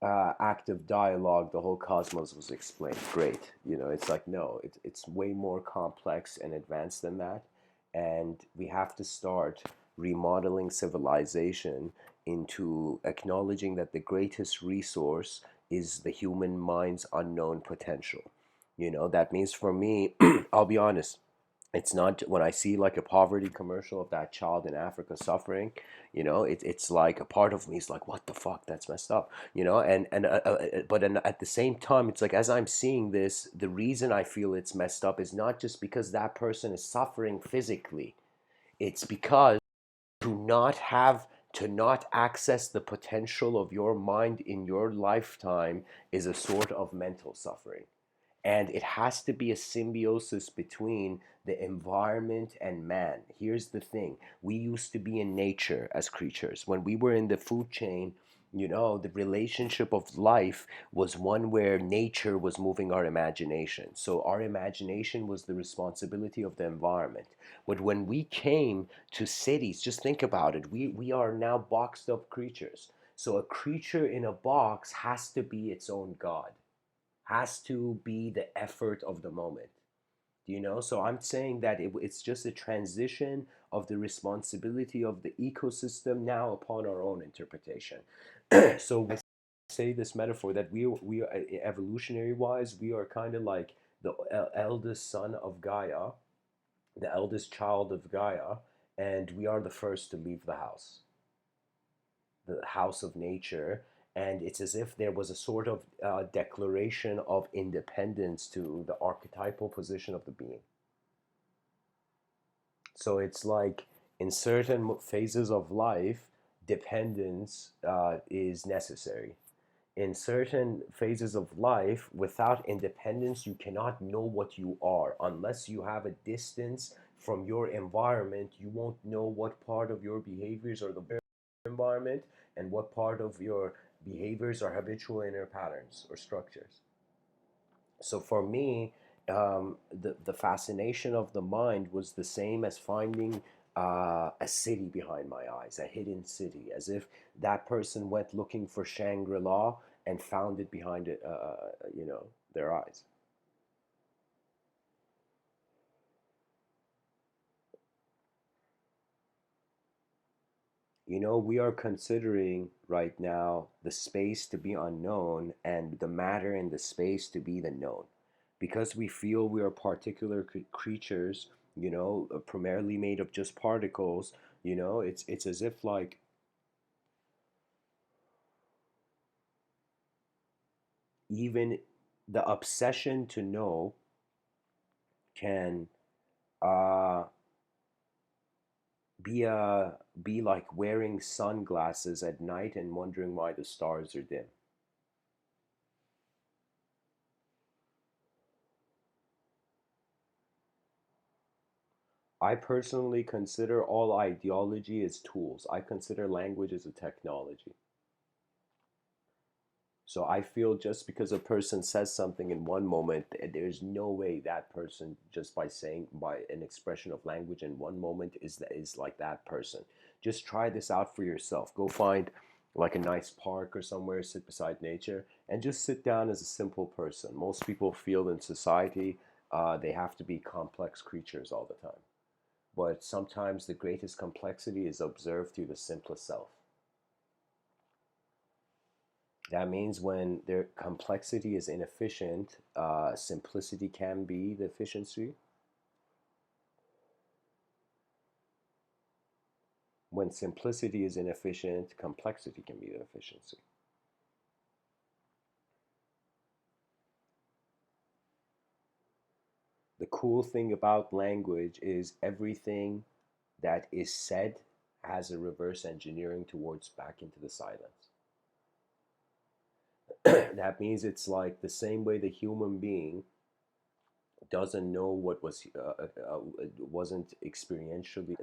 active dialogue, the whole cosmos was explained. Great. It's like, no, it's way more complex and advanced than that. And we have to start remodeling civilization into acknowledging that the greatest resource is the human mind's unknown potential. That means for me, I'll be honest, it's not when I see like a poverty commercial of that child in Africa suffering, it's like a part of me is like, what the fuck, that's messed up, but at the same time, it's like, as I'm seeing this, the reason I feel it's messed up is not just because that person is suffering physically. It's because to not access the potential of your mind in your lifetime is a sort of mental suffering. And it has to be a symbiosis between the environment and man. Here's the thing: we used to be in nature as creatures. When we were in the food chain, The relationship of life was one where nature was moving our imagination. So our imagination was the responsibility of the environment. But when we came to cities, just think about it, we are now boxed up creatures. So a creature in a box has to be its own god, has to be the effort of the moment. So I'm saying that it's just a transition of the responsibility of the ecosystem now upon our own interpretation. So I say this metaphor that we are evolutionary wise, we are kind of like the eldest son of Gaia, the eldest child of Gaia, and we are the first to leave the house of nature. And it's as if there was a sort of declaration of independence to the archetypal position of the being. So it's like in certain phases of life, dependence is necessary. In certain phases of life, without independence, you cannot know what you are. Unless you have a distance from your environment, you won't know what part of your behaviors are the environment and what part of your behaviors are habitual inner patterns or structures. So for me, the fascination of the mind was the same as finding a city behind my eyes, a hidden city, as if that person went looking for Shangri-La and found it behind it, their eyes. We are considering right now the space to be unknown and the matter in the space to be the known. Because we feel we are particular creatures, primarily made of just particles, it's as if like even the obsession to know can uh, be like wearing sunglasses at night and wondering why the stars are dim. I personally consider all ideology as tools. I consider language as a technology. So I feel just because a person says something in one moment, there's no way that person, just by saying, by an expression of language in one moment, is like that person. Just try this out for yourself. Go find like a nice park or somewhere, sit beside nature, and just sit down as a simple person. Most people feel in society they have to be complex creatures all the time. But sometimes the greatest complexity is observed through the simplest self. That means when their complexity is inefficient, simplicity can be the efficiency. When simplicity is inefficient, complexity can be the efficiency. The cool thing about language is everything that is said has a reverse engineering towards back into the silence. That means it's like the same way the human being doesn't know what wasn't experientially,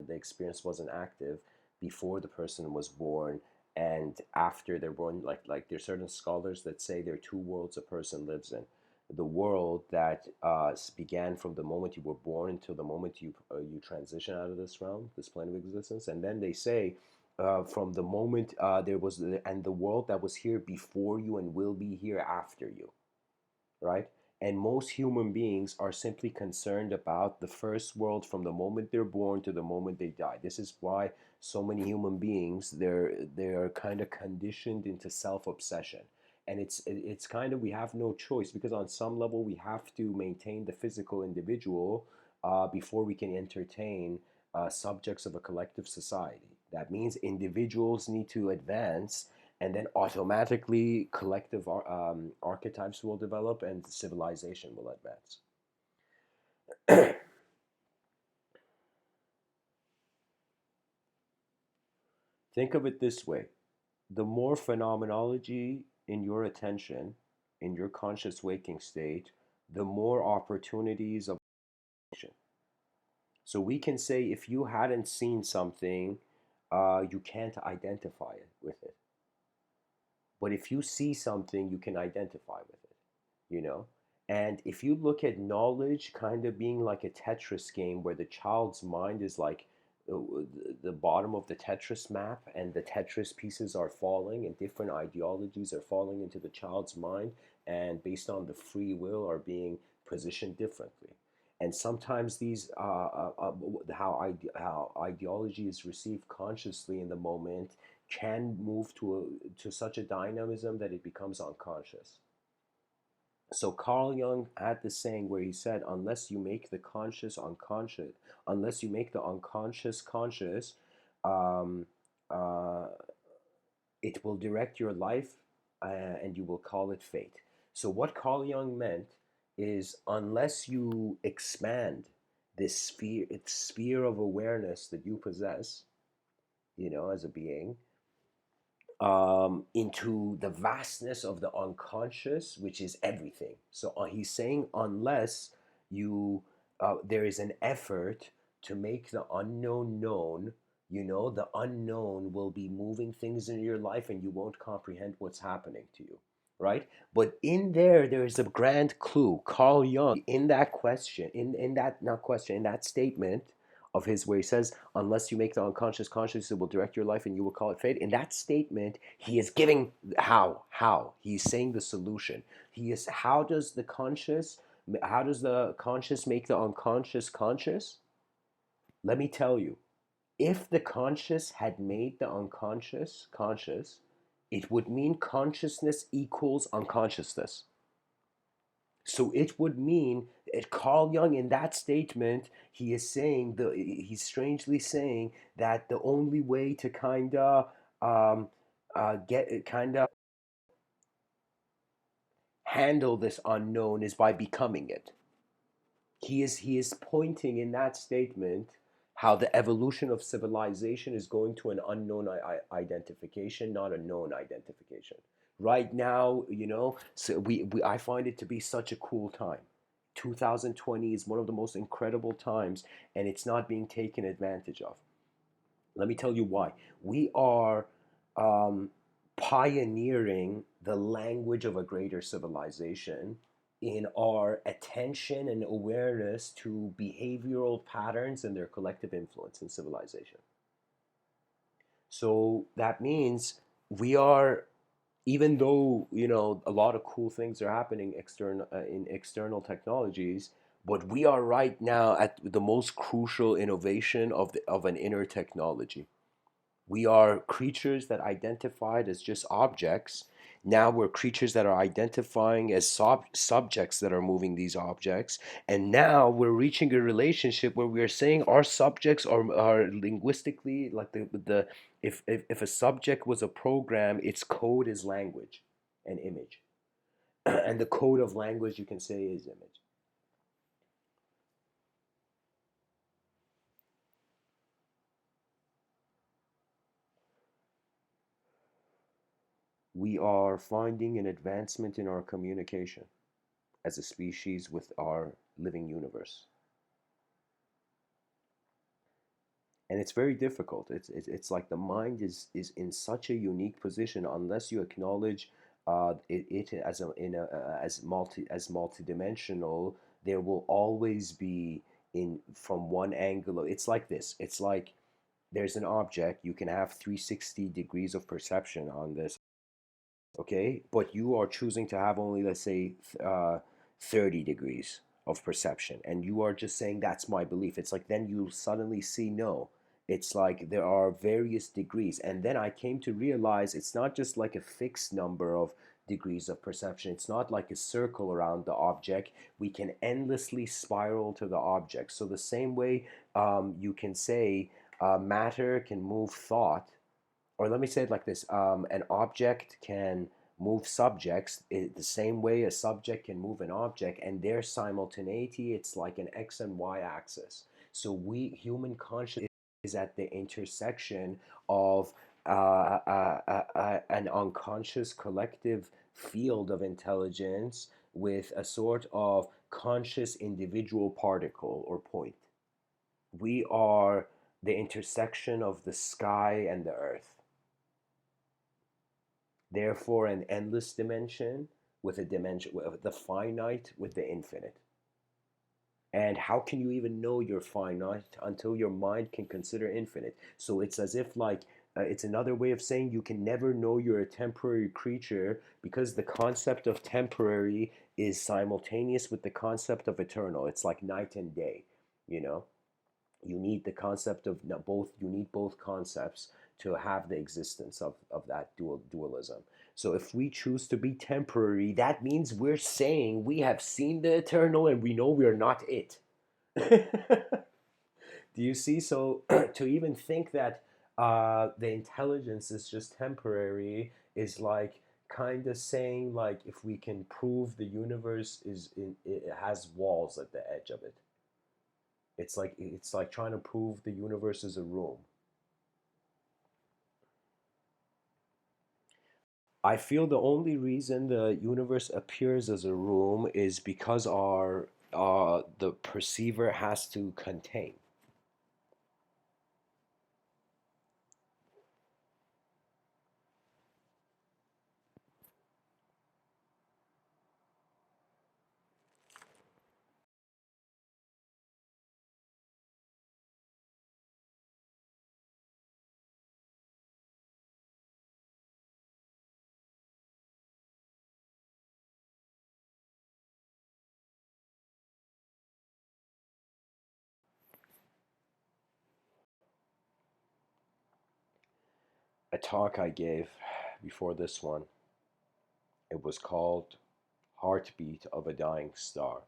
the experience wasn't active before the person was born and after they're born. Like there's certain scholars that say there are two worlds a person lives in: the world that began from the moment you were born until the moment you transition out of this realm, this plane of existence. And then they say from the moment there was and the world that was here before you and will be here after you, right? And most human beings are simply concerned about the first world from the moment they're born to the moment they die. This is why so many human beings they're kind of conditioned into self-obsession. And it's kind of, we have no choice because on some level we have to maintain the physical individual before we can entertain subjects of a collective society. That means individuals need to advance, and then automatically collective archetypes will develop and civilization will advance. Think of it this way: the more phenomenology in your attention, in your conscious waking state, the more opportunities of action. So we can say if you hadn't seen something, you can't identify it with it. But if you see something, you can identify with it, you know? And if you look at knowledge kind of being like a Tetris game where the child's mind is like the bottom of the Tetris map and the Tetris pieces are falling and different ideologies are falling into the child's mind and based on the free will are being positioned differently. And sometimes these how ideology is received consciously in the moment can move to such a dynamism that it becomes unconscious. So Carl Jung had this saying where he said, unless you make the conscious unconscious, unless you make the unconscious conscious, um, uh, it will direct your life, and you will call it fate. So what Carl Jung meant is unless you expand this sphere of awareness that you possess, as a being, into the vastness of the unconscious, which is everything. So he's saying, unless there is an effort to make the unknown known, the unknown will be moving things in your life and you won't comprehend what's happening to you, right? But there is a grand clue. Carl Jung, in that question, in that, not question, in that statement of his where he says, unless you make the unconscious conscious, it will direct your life and you will call it fate. In that statement, he is giving how. He's saying the solution. He is how does the conscious make the unconscious conscious? Let me tell you. If the conscious had made the unconscious conscious, it would mean consciousness equals unconsciousness. So it would mean that Carl Jung, in that statement, he's strangely saying that the only way to kind of get kind of handle this unknown is by becoming it. He is pointing in that statement how the evolution of civilization is going to an unknown identification, not a known identification. Right now, so I find it to be such a cool time. 2020 is one of the most incredible times, and it's not being taken advantage of. Let me tell you why. We are um, pioneering the language of a greater civilization in our attention and awareness to behavioral patterns and their collective influence in civilization. So that means we are, even though a lot of cool things are happening in external technologies, but we are right now at the most crucial innovation of an inner technology. We are creatures that identified as just objects. Now we're creatures that are identifying as subjects that are moving these objects. And now we're reaching a relationship where we are saying our subjects are linguistically like if a subject was a program, its code is language and image. And the code of language, you can say, is image. We are finding an advancement in our communication as a species with our living universe. And it's very difficult. It's like the mind is in such a unique position unless you acknowledge it as as multidimensional. There will always be in from one angle. It's like this. It's like there's an object. You can have 360 degrees of perception on this, okay? But you are choosing to have only, let's say, 30 degrees of perception, and you are just saying that's my belief. It's like then you suddenly see no. It's like there are various degrees, and then I came to realize it's not just like a fixed number of degrees of perception. It's not like a circle around the object. We can endlessly spiral to the object. So the same way you can say matter can move thought, or let me say it like this, an object can move subjects the same way a subject can move an object, and their simultaneity, it's like an x and y axis. So we human consciousness is at the intersection of an unconscious collective field of intelligence with a sort of conscious individual particle or point. We are the intersection of the sky and the earth. Therefore, an endless dimension with a dimension, with the finite with the infinite. And how can you even know you're finite until your mind can consider infinite? So it's as if, like, it's another way of saying you can never know you're a temporary creature, because the concept of temporary is simultaneous with the concept of eternal. It's like night and day, you know? You need the concept of both, you need both concepts to have the existence of that dualism. So if we choose to be temporary, that means we're saying we have seen the eternal and we know we are not it. Do you see? So to even think that the intelligence is just temporary is like kind of saying, like, if we can prove the universe is it has walls at the edge of it. It's like trying to prove the universe is a room. I feel the only reason the universe appears as a room is because our the perceiver has to contain. A talk I gave before this one, it was called Heartbeat of a Dying Star.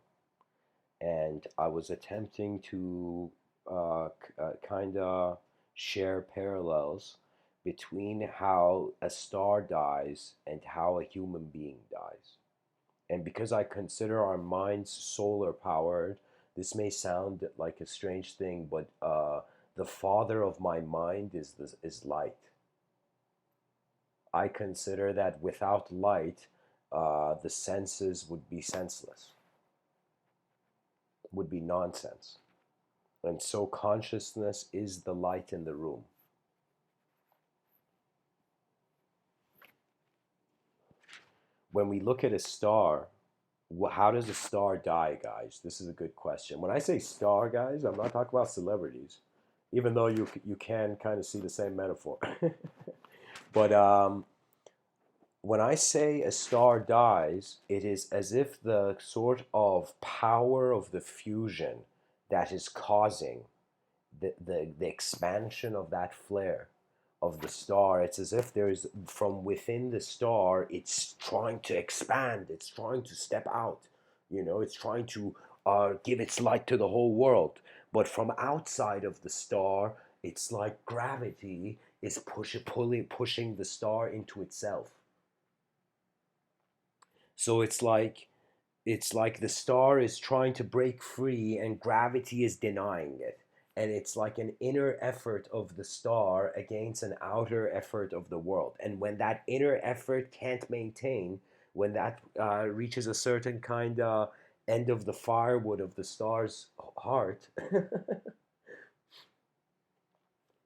And I was attempting to kind of share parallels between how a star dies and how a human being dies. And because I consider our minds solar powered, this may sound like a strange thing, but the father of my mind is light. I consider that without light, the senses would be senseless, would be nonsense. And so consciousness is the light in the room. When we look at a star, how does a star die, guys? This is a good question. When I say star, guys, I'm not talking about celebrities, even though you can kind of see the same metaphor. But when I say a star dies, it is as if the sort of power of the fusion that is causing the expansion of that flare of the star, it's as if there's, from within the star, it's trying to expand, it's trying to step out, it's trying to give its light to the whole world. But from outside of the star, it's like gravity is pushing the star into itself. So it's like the star is trying to break free and gravity is denying it. And it's like an inner effort of the star against an outer effort of the world. And when that inner effort can't maintain, when that reaches a certain kind of end of the firewood of the star's heart,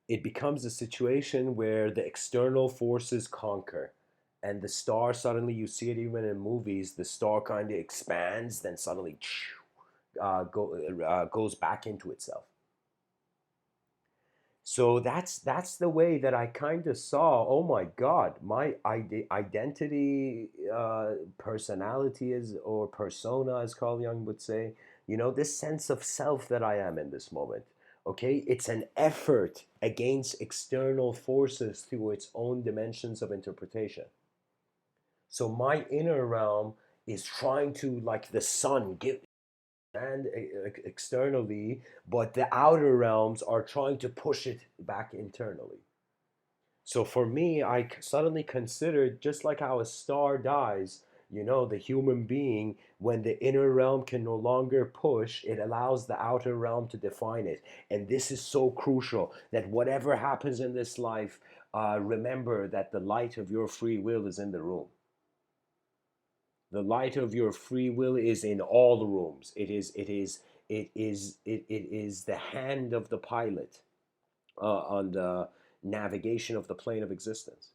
it becomes a situation where the external forces conquer. And the star suddenly, you see it even in movies, the star kind of expands, then suddenly goes back into itself. So that's the way that I kind of saw. Oh my God, my identity, personality is, or persona, as Carl Jung would say. This sense of self that I am in this moment. Okay, it's an effort against external forces through its own dimensions of interpretation. So my inner realm is trying to, like the sun, give and externally, but the outer realms are trying to push it back internally. So for me, I suddenly considered, just like how a star dies, the human being, when the inner realm can no longer push, it allows the outer realm to define it. And this is so crucial, that whatever happens in this life, remember that the light of your free will is in the room. The light of your free will is in all the rooms. It is the hand of the pilot on the navigation of the plane of existence.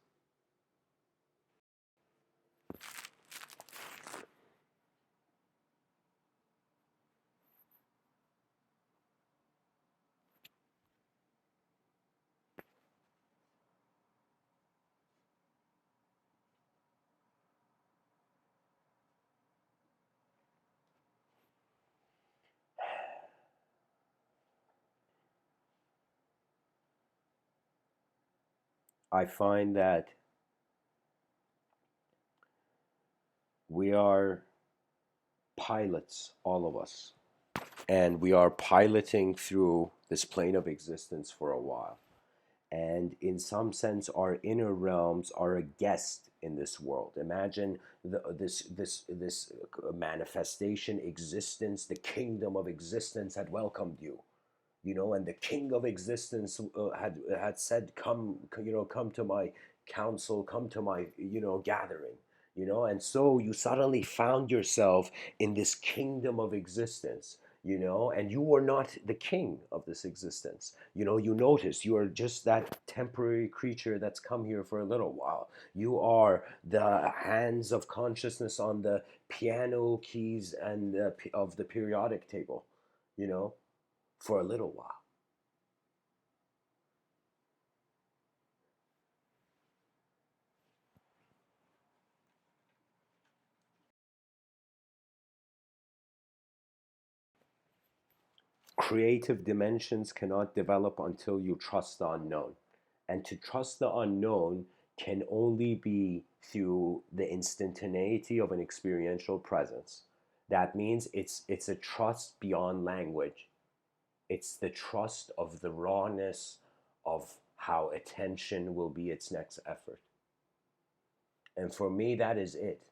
I find that we are pilots, all of us, and we are piloting through this plane of existence for a while. And in some sense, our inner realms are a guest in this world. Imagine this manifestation, existence, the kingdom of existence had welcomed you, and the king of existence had said, come, come to my council, come to my, gathering, and so you suddenly found yourself in this kingdom of existence, and you are not the king of this existence. You notice you are just that temporary creature that's come here for a little while. You are the hands of consciousness on the piano keys and of the periodic table, you know for a little while. Creative dimensions cannot develop until you trust the unknown. And to trust the unknown can only be through the instantaneity of an experiential presence. That means it's a trust beyond language. It's the trust of the rawness of how attention will be its next effort. And for me, that is it.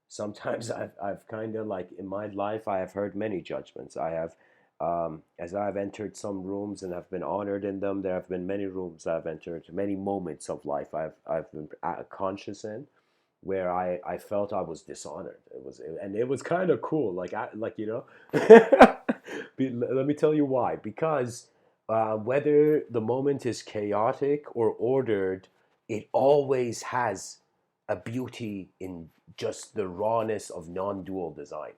Sometimes I've kind of like in my life, I have heard many judgments. As I've entered some rooms and I've been honored in them, there have been many rooms I've entered, many moments of life I've been conscious in, where I felt I was dishonored. And it was kind of cool. Let me tell you why. Because whether the moment is chaotic or ordered, it always has a beauty in just the rawness of non-dual design.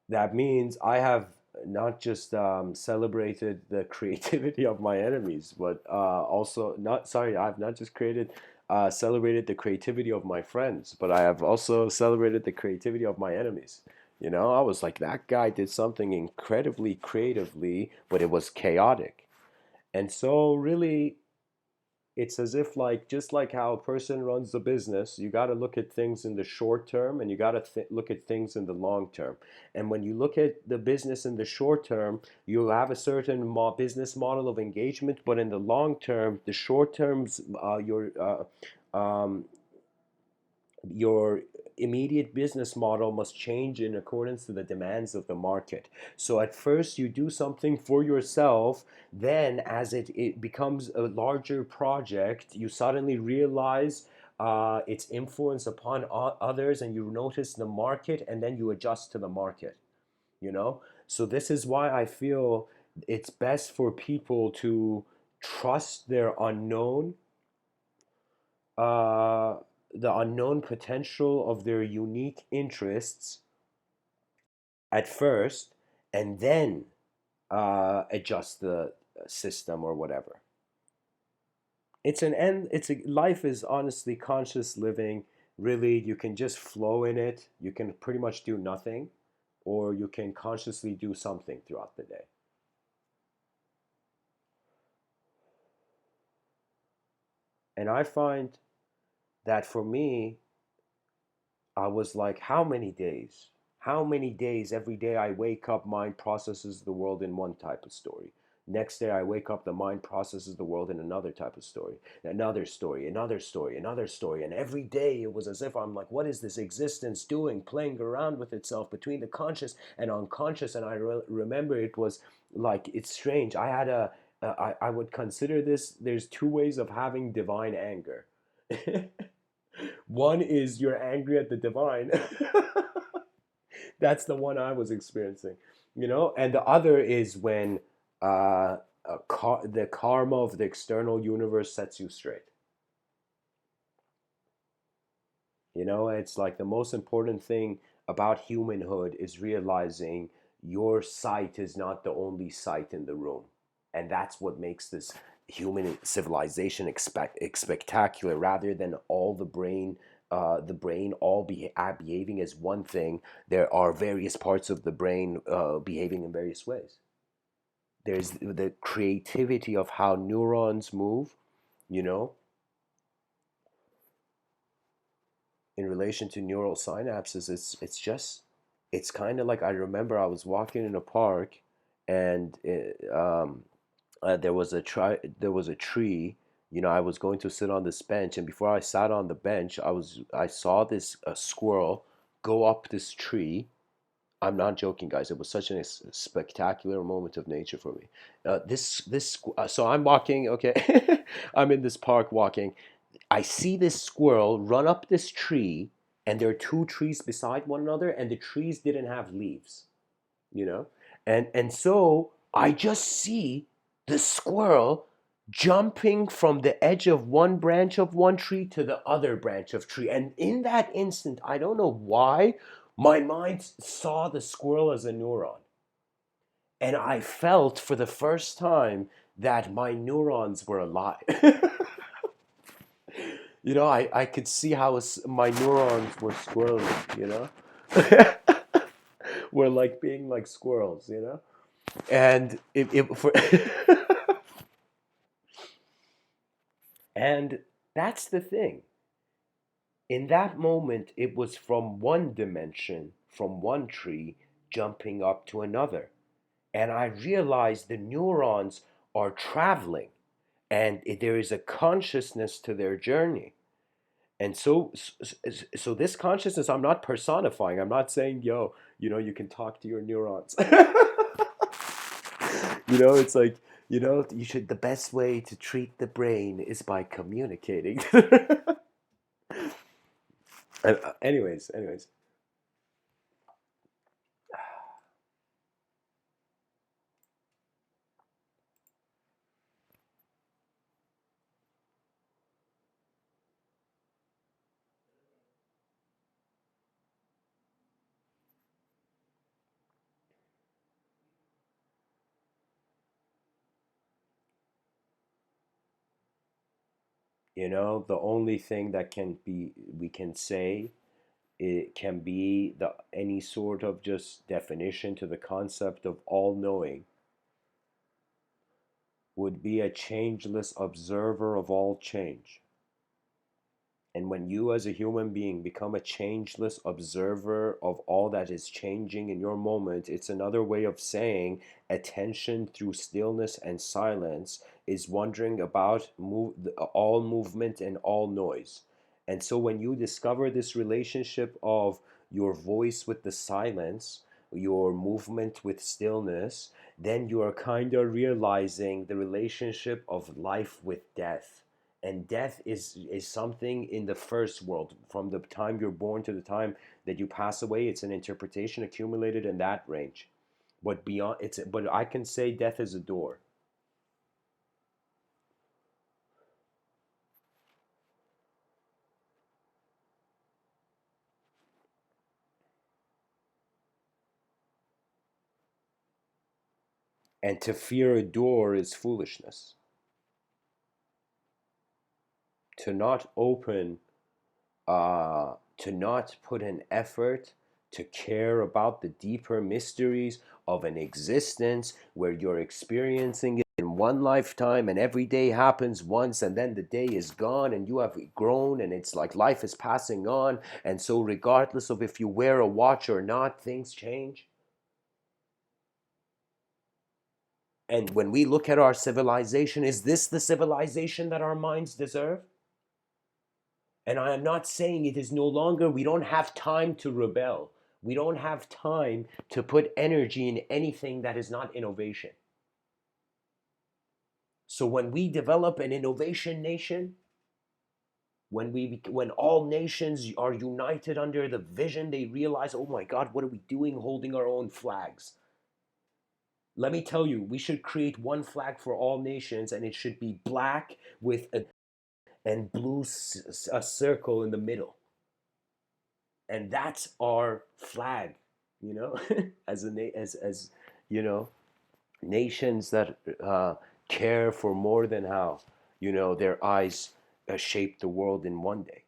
That means I have not just celebrated the creativity of my enemies, but also not sorry, I've not just celebrated the creativity of my friends, but I have also celebrated the creativity of my enemies. I was like, that guy did something incredibly creatively, but it was chaotic. And so, really, it's as if, like, just like how a person runs the business, you got to look at things in the short term, and you got to look at things in the long term. And when you look at the business in the short term, you have a certain business model of engagement, but in the long term, the short terms, your immediate business model must change in accordance to the demands of the market. So at first you do something for yourself, then as it becomes a larger project, you suddenly realize its influence upon others, and you notice the market, and then you adjust to the market. So this is why I feel it's best for people to trust their unknown, uh, the unknown potential of their unique interests at first, and then adjust the system or whatever. It's an end. Life is honestly conscious living. Really, you can just flow in it. You can pretty much do nothing, or you can consciously do something throughout the day. And I find that for me, I was like, how many days? How many days every day I wake up, mind processes the world in one type of story. Next day I wake up, the mind processes the world in another type of story. Another story, another story, another story. And every day it was as if I'm like, what is this existence doing, playing around with itself between the conscious and unconscious? And I remember it was like, it's strange. I would consider this, there's two ways of having divine anger. One is you're angry at the divine. That's the one I was experiencing, and the other is when the karma of the external universe sets you straight. It's like the most important thing about humanhood is realizing your sight is not the only sight in the room. And that's what makes this human civilization spectacular, rather than all the brain all behaving as one thing. There are various parts of the brain behaving in various ways. There's the creativity of how neurons move, you know, in relation to neural synapses. It's kind of like, I remember I was walking in a park, and there was a tree. I was going to sit on this bench, and before I sat on the bench, I saw this squirrel go up this tree. I'm not joking, guys. It was such a spectacular moment of nature for me. So I'm walking. Okay, I'm in this park walking. I see this squirrel run up this tree, and there are two trees beside one another, and the trees didn't have leaves, you know? And so I just see the squirrel jumping from the edge of one branch of one tree to the other branch of tree. And in that instant, I don't know why, my mind saw the squirrel as a neuron. And I felt for the first time that my neurons were alive. I could see how my neurons were squirreling. We're like being like squirrels. And it for and that's the thing. In that moment, it was from one dimension, from one tree, jumping up to another. And I realized the neurons are traveling, and there is a consciousness to their journey. And so this consciousness, I'm not personifying. I'm not saying, yo, you can talk to your neurons. It's like, you should, the best way to treat the brain is by communicating. Anyways, the only thing that we can say, it can be the any sort of just definition to the concept of all knowing, would be a changeless observer of all change. And when you, as a human being, become a changeless observer of all that is changing in your moment, it's another way of saying attention through stillness and silence is wondering about all movement and all noise. And so when you discover this relationship of your voice with the silence, your movement with stillness, then you are kind of realizing the relationship of life with death. And death is something in the first world. From the time you're born to the time that you pass away, it's an interpretation accumulated in that range. But beyond, but I can say death is a door. And to fear a door is foolishness. To not open, to not put an effort to care about the deeper mysteries of an existence where you're experiencing it in one lifetime, and every day happens once, and then the day is gone and you have grown, and it's like life is passing on. And so regardless of if you wear a watch or not, things change. And when we look at our civilization, is this the civilization that our minds deserve? And I am not saying it is no longer, we don't have time to rebel. We don't have time to put energy in anything that is not innovation. So when we develop an innovation nation, when all nations are united under the vision, they realize, oh my God, what are we doing holding our own flags? Let me tell you, we should create one flag for all nations, and it should be black with and blue a circle in the middle. And that's our flag, you know, as nations that care for more than how their eyes shape the world in one day.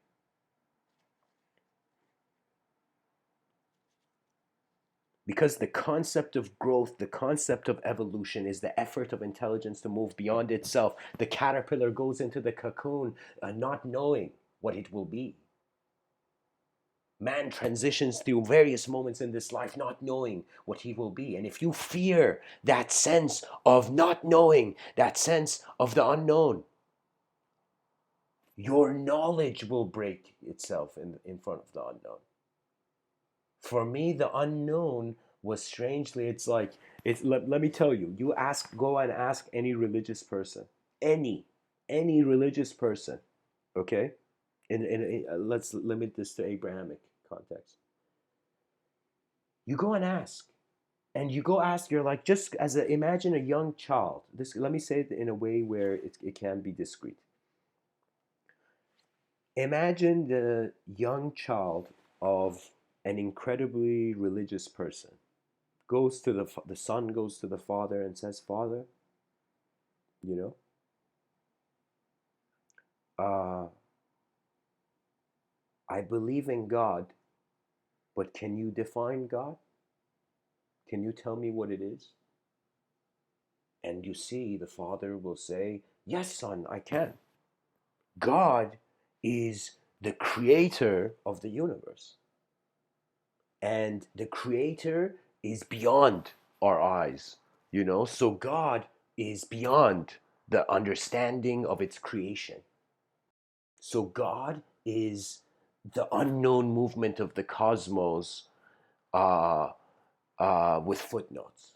Because the concept of growth, the concept of evolution is the effort of intelligence to move beyond itself. The caterpillar goes into the cocoon not knowing what it will be. Man transitions through various moments in this life not knowing what he will be. And if you fear that sense of not knowing, that sense of the unknown, your knowledge will break itself in front of the unknown. For me, the unknown was strangely, it's like, let me tell you, go and ask any religious person, any, any religious person, okay? Let's limit this to Abrahamic context. You go and ask, and you go ask, you're like, just as a, imagine a young child. This, let me say it in a way where it can be discreet. Imagine the young child of an incredibly religious person goes to the son goes to the father and says, Father, you know, uh, I believe in God, but can you define God? Can you tell me what it is? And you see, the father will say, Yes, son, I can. God is the creator of the universe. And the creator is beyond our eyes, you know? So God is beyond the understanding of its creation. So God is the unknown movement of the cosmos uh, with footnotes.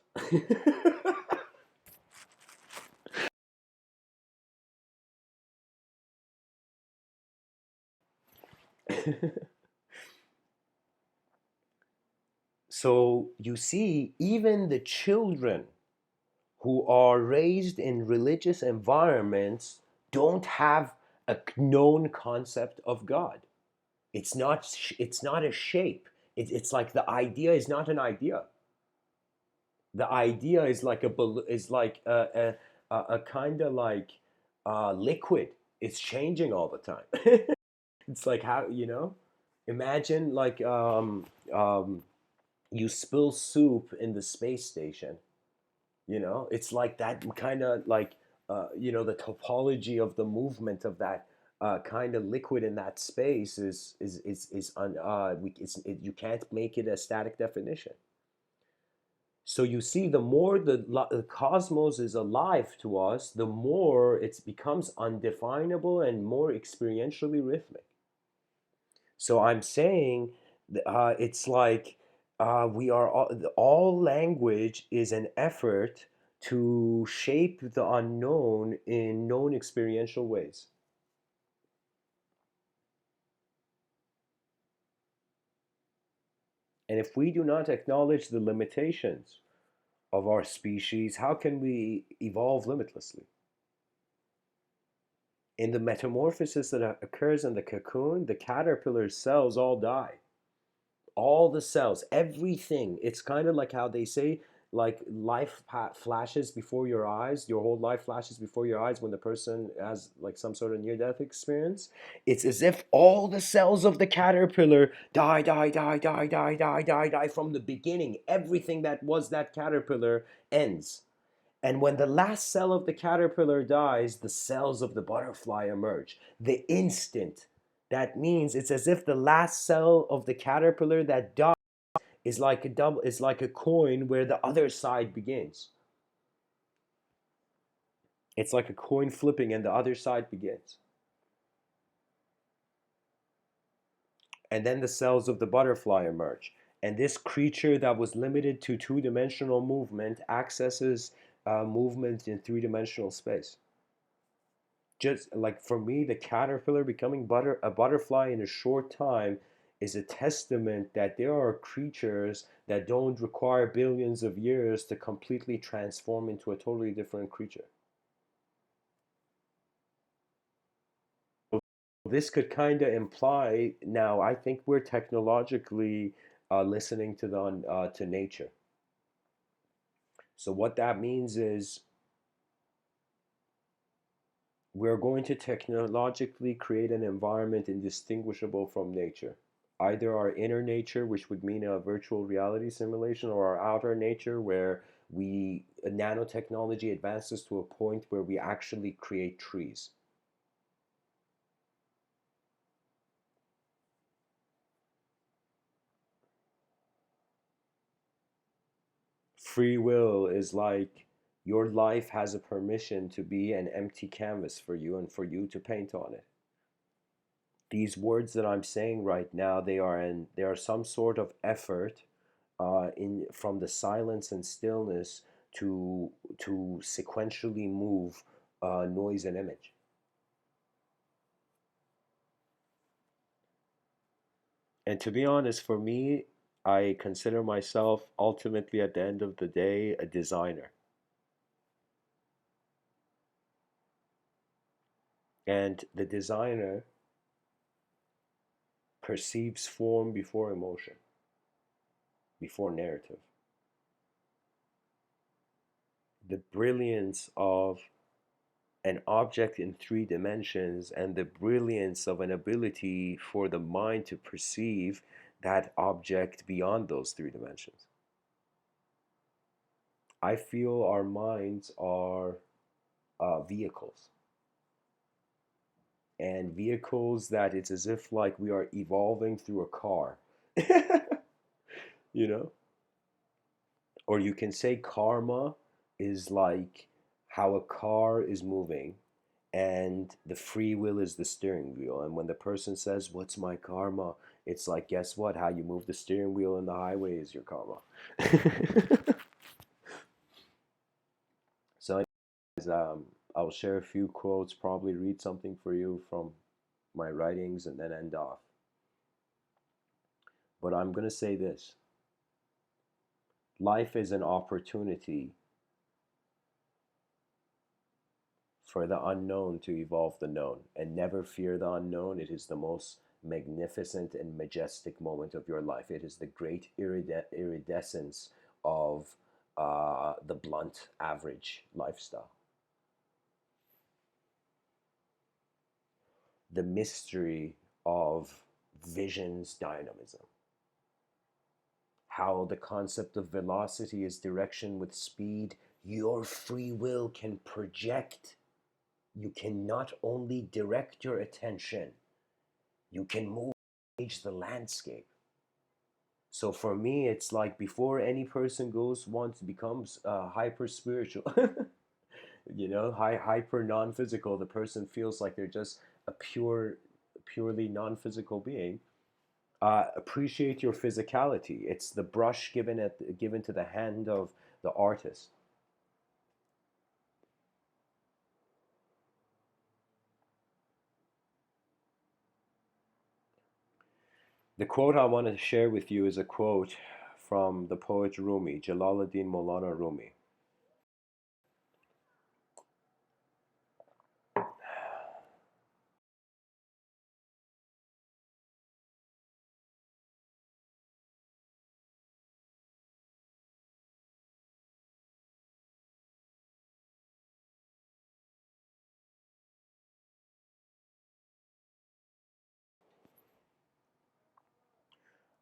So you see, even the children who are raised in religious environments don't have a known concept of God. It's not a shape. It's like the idea is not an idea. The idea is like a kind of like liquid. It's changing all the time. It's like how, imagine like you spill soup in the space station. It's like that kind of like the topology of the movement of that kind of liquid in that space you can't make it a static definition. So you see, the more the cosmos is alive to us, the more it becomes undefinable and more experientially rhythmic. So I'm saying it's like we are all language is an effort to shape the unknown in known experiential ways. And if we do not acknowledge the limitations of our species, how can we evolve limitlessly? In the metamorphosis that occurs in the cocoon, the caterpillar cells all die. All the cells, everything. It's kind of like how they say, like life flashes before your eyes. Your whole life flashes before your eyes when the person has like some sort of near-death experience. It's as if all the cells of the caterpillar die, die, die, die, die, die, die, die from the beginning. Everything that was that caterpillar ends. And when the last cell of the caterpillar dies, the cells of the butterfly emerge. The instant. That means it's as if the last cell of the caterpillar that dies is like a coin where the other side begins. It's like a coin flipping and the other side begins. And then the cells of the butterfly emerge. And this creature that was limited to two-dimensional movement accesses movement in three-dimensional space. Just like for me, the caterpillar becoming a butterfly in a short time is a testament that there are creatures that don't require billions of years to completely transform into a totally different creature. This could kind of imply, now I think we're technologically listening to to nature. So what that means is we're going to technologically create an environment indistinguishable from nature. Either our inner nature, which would mean a virtual reality simulation, or our outer nature, where nanotechnology advances to a point where we actually create trees. Free will is like your life has a permission to be an empty canvas for you and for you to paint on it. These words that I'm saying right now, they are some sort of effort in from the silence and stillness to sequentially move noise and image. And to be honest, for me, I consider myself ultimately at the end of the day a designer. And the designer perceives form before emotion, before narrative. The brilliance of an object in three dimensions and the brilliance of an ability for the mind to perceive that object beyond those three dimensions. I feel our minds are vehicles, and vehicles that it's as if like we are evolving through a car. You know, or you can say karma is like how a car is moving and the free will is the steering wheel. And when the person says, "What's my karma?" It's like, guess what? How you move the steering wheel on the highway is your karma. So, anyways, I'll share a few quotes, probably read something for you from my writings, and then end off. But I'm going to say this: life is an opportunity for the unknown to evolve the known, and never fear the unknown. It is the most magnificent and majestic moment of your life. It is the great iridescence of the blunt average lifestyle. The mystery of vision's dynamism. How the concept of velocity is direction with speed. Your free will can project. You can not only direct your attention, you can move, change the landscape. So for me, it's like before any person goes once becomes hyper spiritual, hyper non physical. The person feels like they're just a purely non physical being. Appreciate your physicality. It's the brush given to the hand of the artist. The quote I want to share with you is a quote from the poet Rumi, Jalaluddin Maulana Rumi.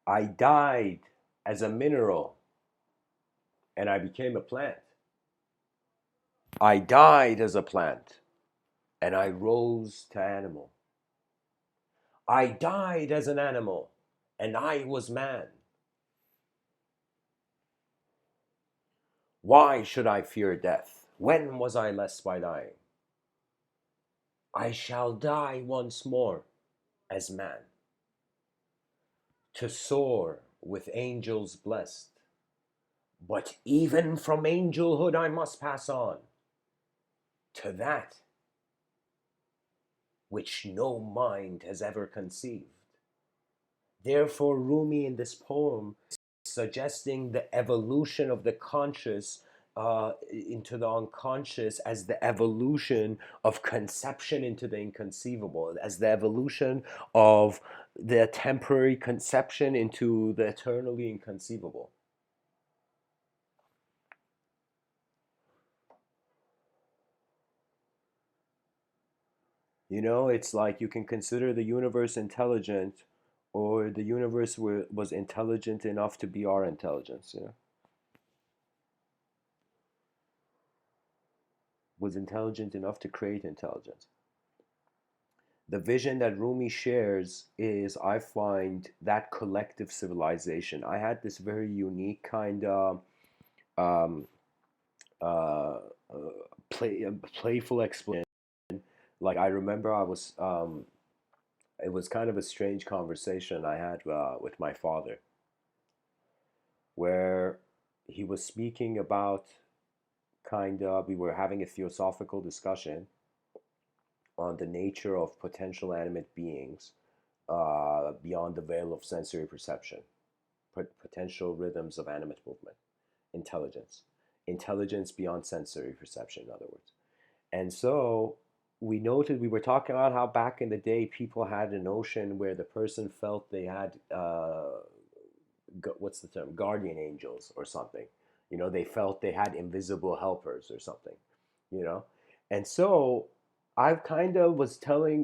I died as a mineral and I became a plant. I died as a plant and I rose to animal. I died as an animal and I was man. Why should I fear death? When was I less by dying? I shall die once more as man, to soar with angels blessed. But even from angelhood I must pass on to that which no mind has ever conceived. Therefore, Rumi in this poem is suggesting the evolution of the conscious into the unconscious as the evolution of conception into the inconceivable, as the evolution of the temporary conception into the eternally inconceivable. You know, it's like you can consider the universe intelligent, or the universe was intelligent enough to be our intelligence, was intelligent enough to create intelligence. The vision that Rumi shares is, I find, that collective civilization. I had this very unique kind of um, uh, uh, playful explanation. Like I remember, it was kind of a strange conversation I had with my father, where he was speaking about kind of, we were having a philosophical discussion on the nature of potential animate beings beyond the veil of sensory perception, potential rhythms of animate movement, intelligence, intelligence beyond sensory perception, in other words. And so we noted, we were talking about how back in the day people had a notion where the person felt they had what's the term, guardian angels or something. They felt they had invisible helpers or something. you know and so I kind of was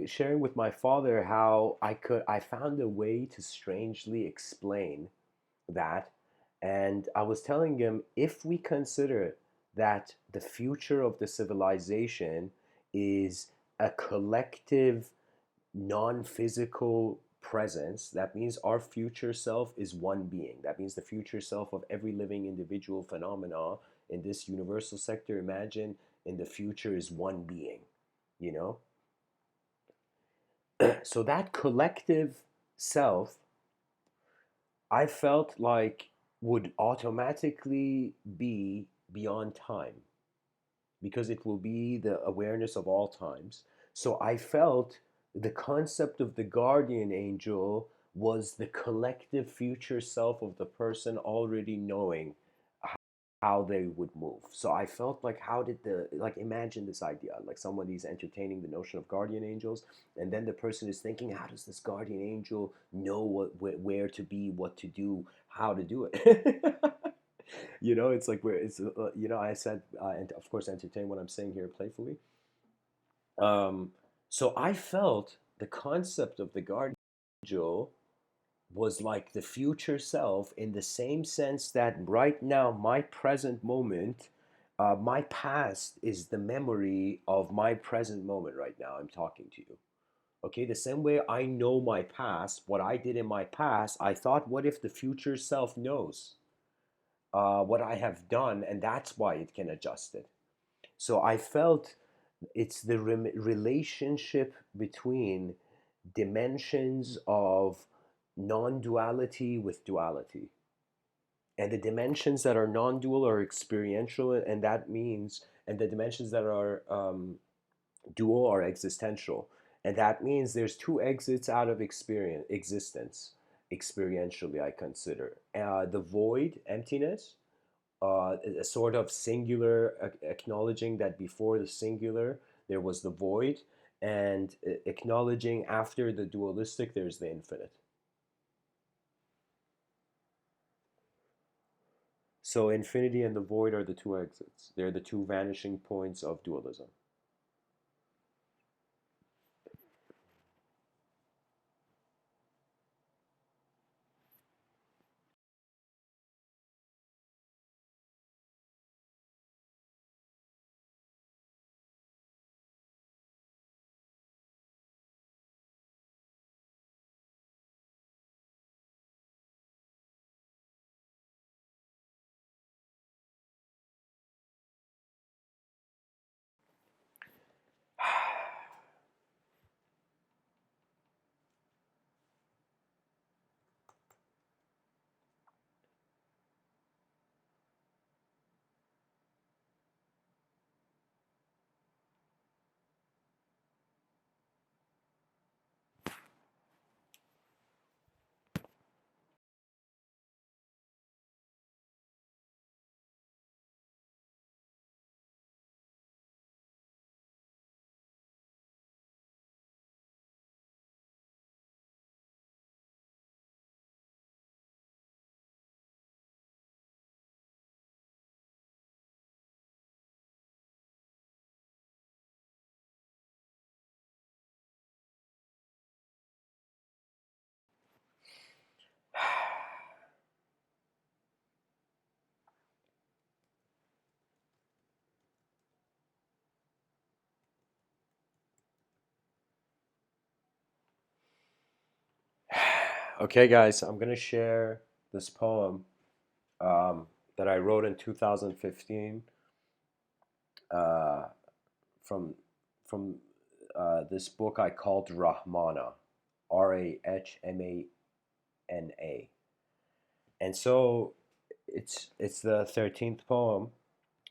sharing with my father how I found a way to strangely explain that. And I was telling him, if we consider that the future of the civilization is a collective non-physical presence, that means our future self is one being. That means the future self of every living individual phenomena in this universal sector, imagine, in the future is one being, you know so that collective self, I felt like, would automatically be beyond time, because it will be the awareness of all times. So I felt the concept of the guardian angel was the collective future self of the person already knowing how they would move. So I felt like, how did like, imagine this idea, like somebody's entertaining the notion of guardian angels, and then the person is thinking, how does this guardian angel know where to be, what to do, how to do it? It's like, where it's I said, and of course entertain what I'm saying here playfully. So I felt the concept of the guardian angel was like the future self, in the same sense that right now, my present moment, my past is the memory of my present moment. Right now I'm talking to you. Okay, the same way I know my past, what I did in my past, I thought, what if the future self knows what I have done, and that's why it can adjust it. So I felt it's the relationship between dimensions of non-duality with duality. And the dimensions that are non-dual are experiential, and that means, and the dimensions that are dual are existential. And that means there's two exits out of existence, experientially, I consider. The void, emptiness, a sort of singular, acknowledging that before the singular there was the void, and acknowledging after the dualistic there's the infinite. So infinity and the void are the two exits. They're the two vanishing points of dualism. Okay, guys, I'm gonna share this poem um, that I wrote in 2015 uh, from this book I called Rahmana, Rahmana. And so it's the 13th poem,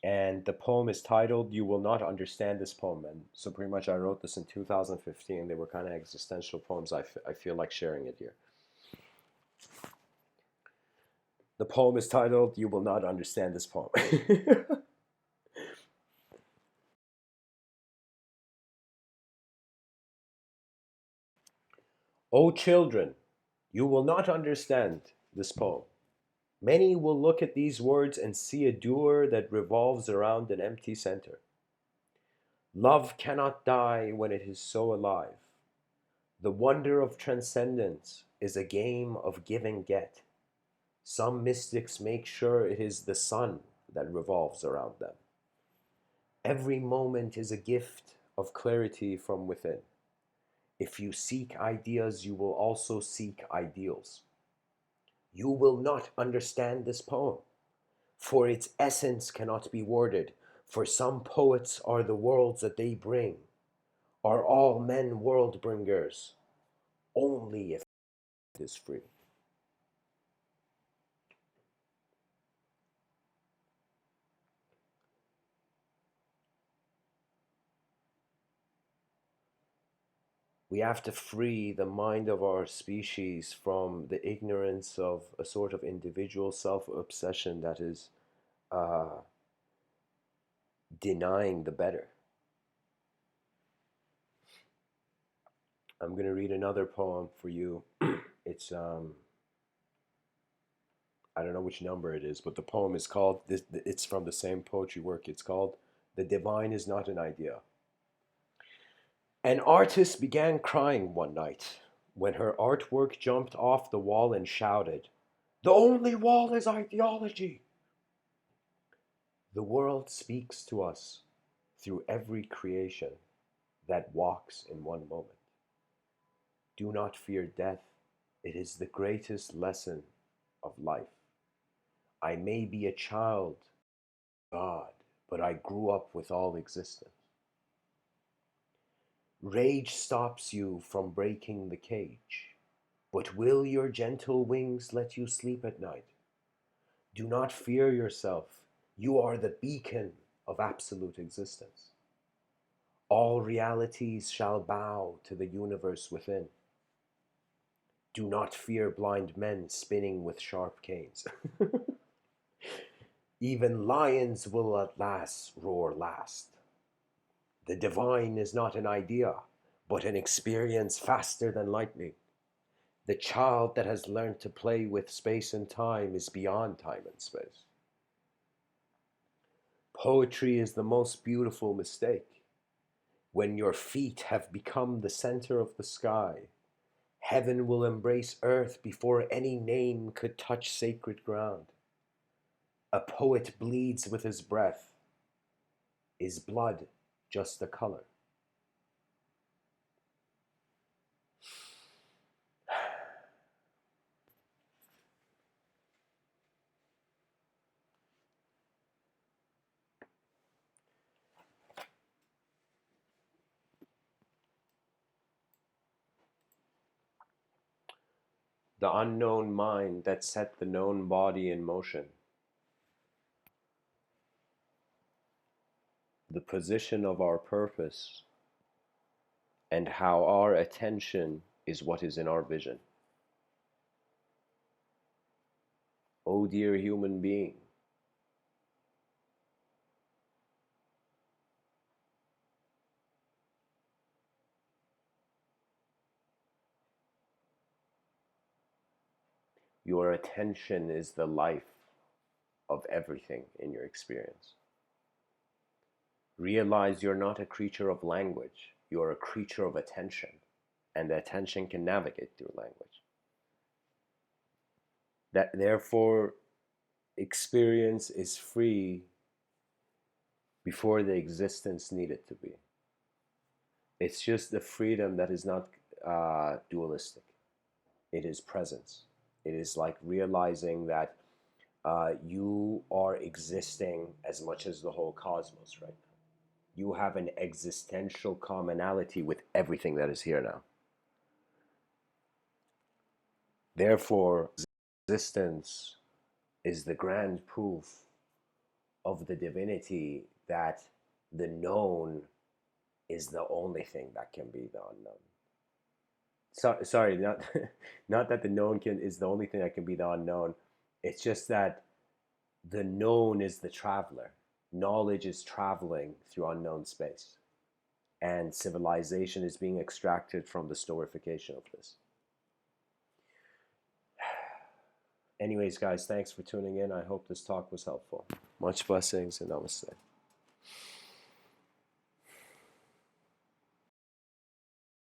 and the poem is titled "You Will Not Understand This Poem." And so pretty much I wrote this in 2015. They were kind of existential poems. I feel like sharing it here. The poem is titled "You Will Not Understand This Poem." O children, you will not understand this poem. Many will look at these words and see a doer that revolves around an empty center. Love cannot die when it is so alive. The wonder of transcendence is a game of give and get. Some mystics make sure it is the sun that revolves around them. Every moment is a gift of clarity from within. If you seek ideas, you will also seek ideals. You will not understand this poem, for its essence cannot be worded. For some poets are the worlds that they bring. Are all men world bringers? Only if it is free. We have to free the mind of our species from the ignorance of a sort of individual self-obsession that is uh, denying the better. I'm going to read another poem for you. It's I don't know which number it is, but the poem is called this. It's from the same poetry work. It's called "The Divine Is Not an Idea." An artist began crying one night when her artwork jumped off the wall and shouted, "The only wall is ideology." The world speaks to us through every creation that walks in one moment. Do not fear death. It is the greatest lesson of life. I may be a child of God, but I grew up with all existence. Rage stops you from breaking the cage, but will your gentle wings let you sleep at night? Do not fear yourself. You are the beacon of absolute existence. All realities shall bow to the universe within. Do not fear blind men spinning with sharp canes. Even lions will at last roar last. The divine is not an idea, but an experience faster than lightning. The child that has learned to play with space and time is beyond time and space. Poetry is the most beautiful mistake. When your feet have become the center of the sky, heaven will embrace earth before any name could touch sacred ground. A poet bleeds with his breath. Is blood just a color? The unknown mind that set the known body in motion. The position of our purpose and how our attention is what is in our vision. Oh dear human being, your attention is the life of everything in your experience. Realize you're not a creature of language, you're a creature of attention, and the attention can navigate through language. That therefore experience is free before the existence needed to be. It's just the freedom that is not dualistic. It is presence. It is like realizing that you are existing as much as the whole cosmos right now. You have an existential commonality with everything that is here now. Therefore, existence is the grand proof of the divinity that the known is the only thing that can be the unknown. Sorry, not not that the known can is the only thing that can be the unknown. It's just that the known is the traveler. Knowledge is traveling through unknown space, and civilization is being extracted from the storification of this. Anyways, guys, thanks for tuning in. I hope this talk was helpful. Much blessings and namaste.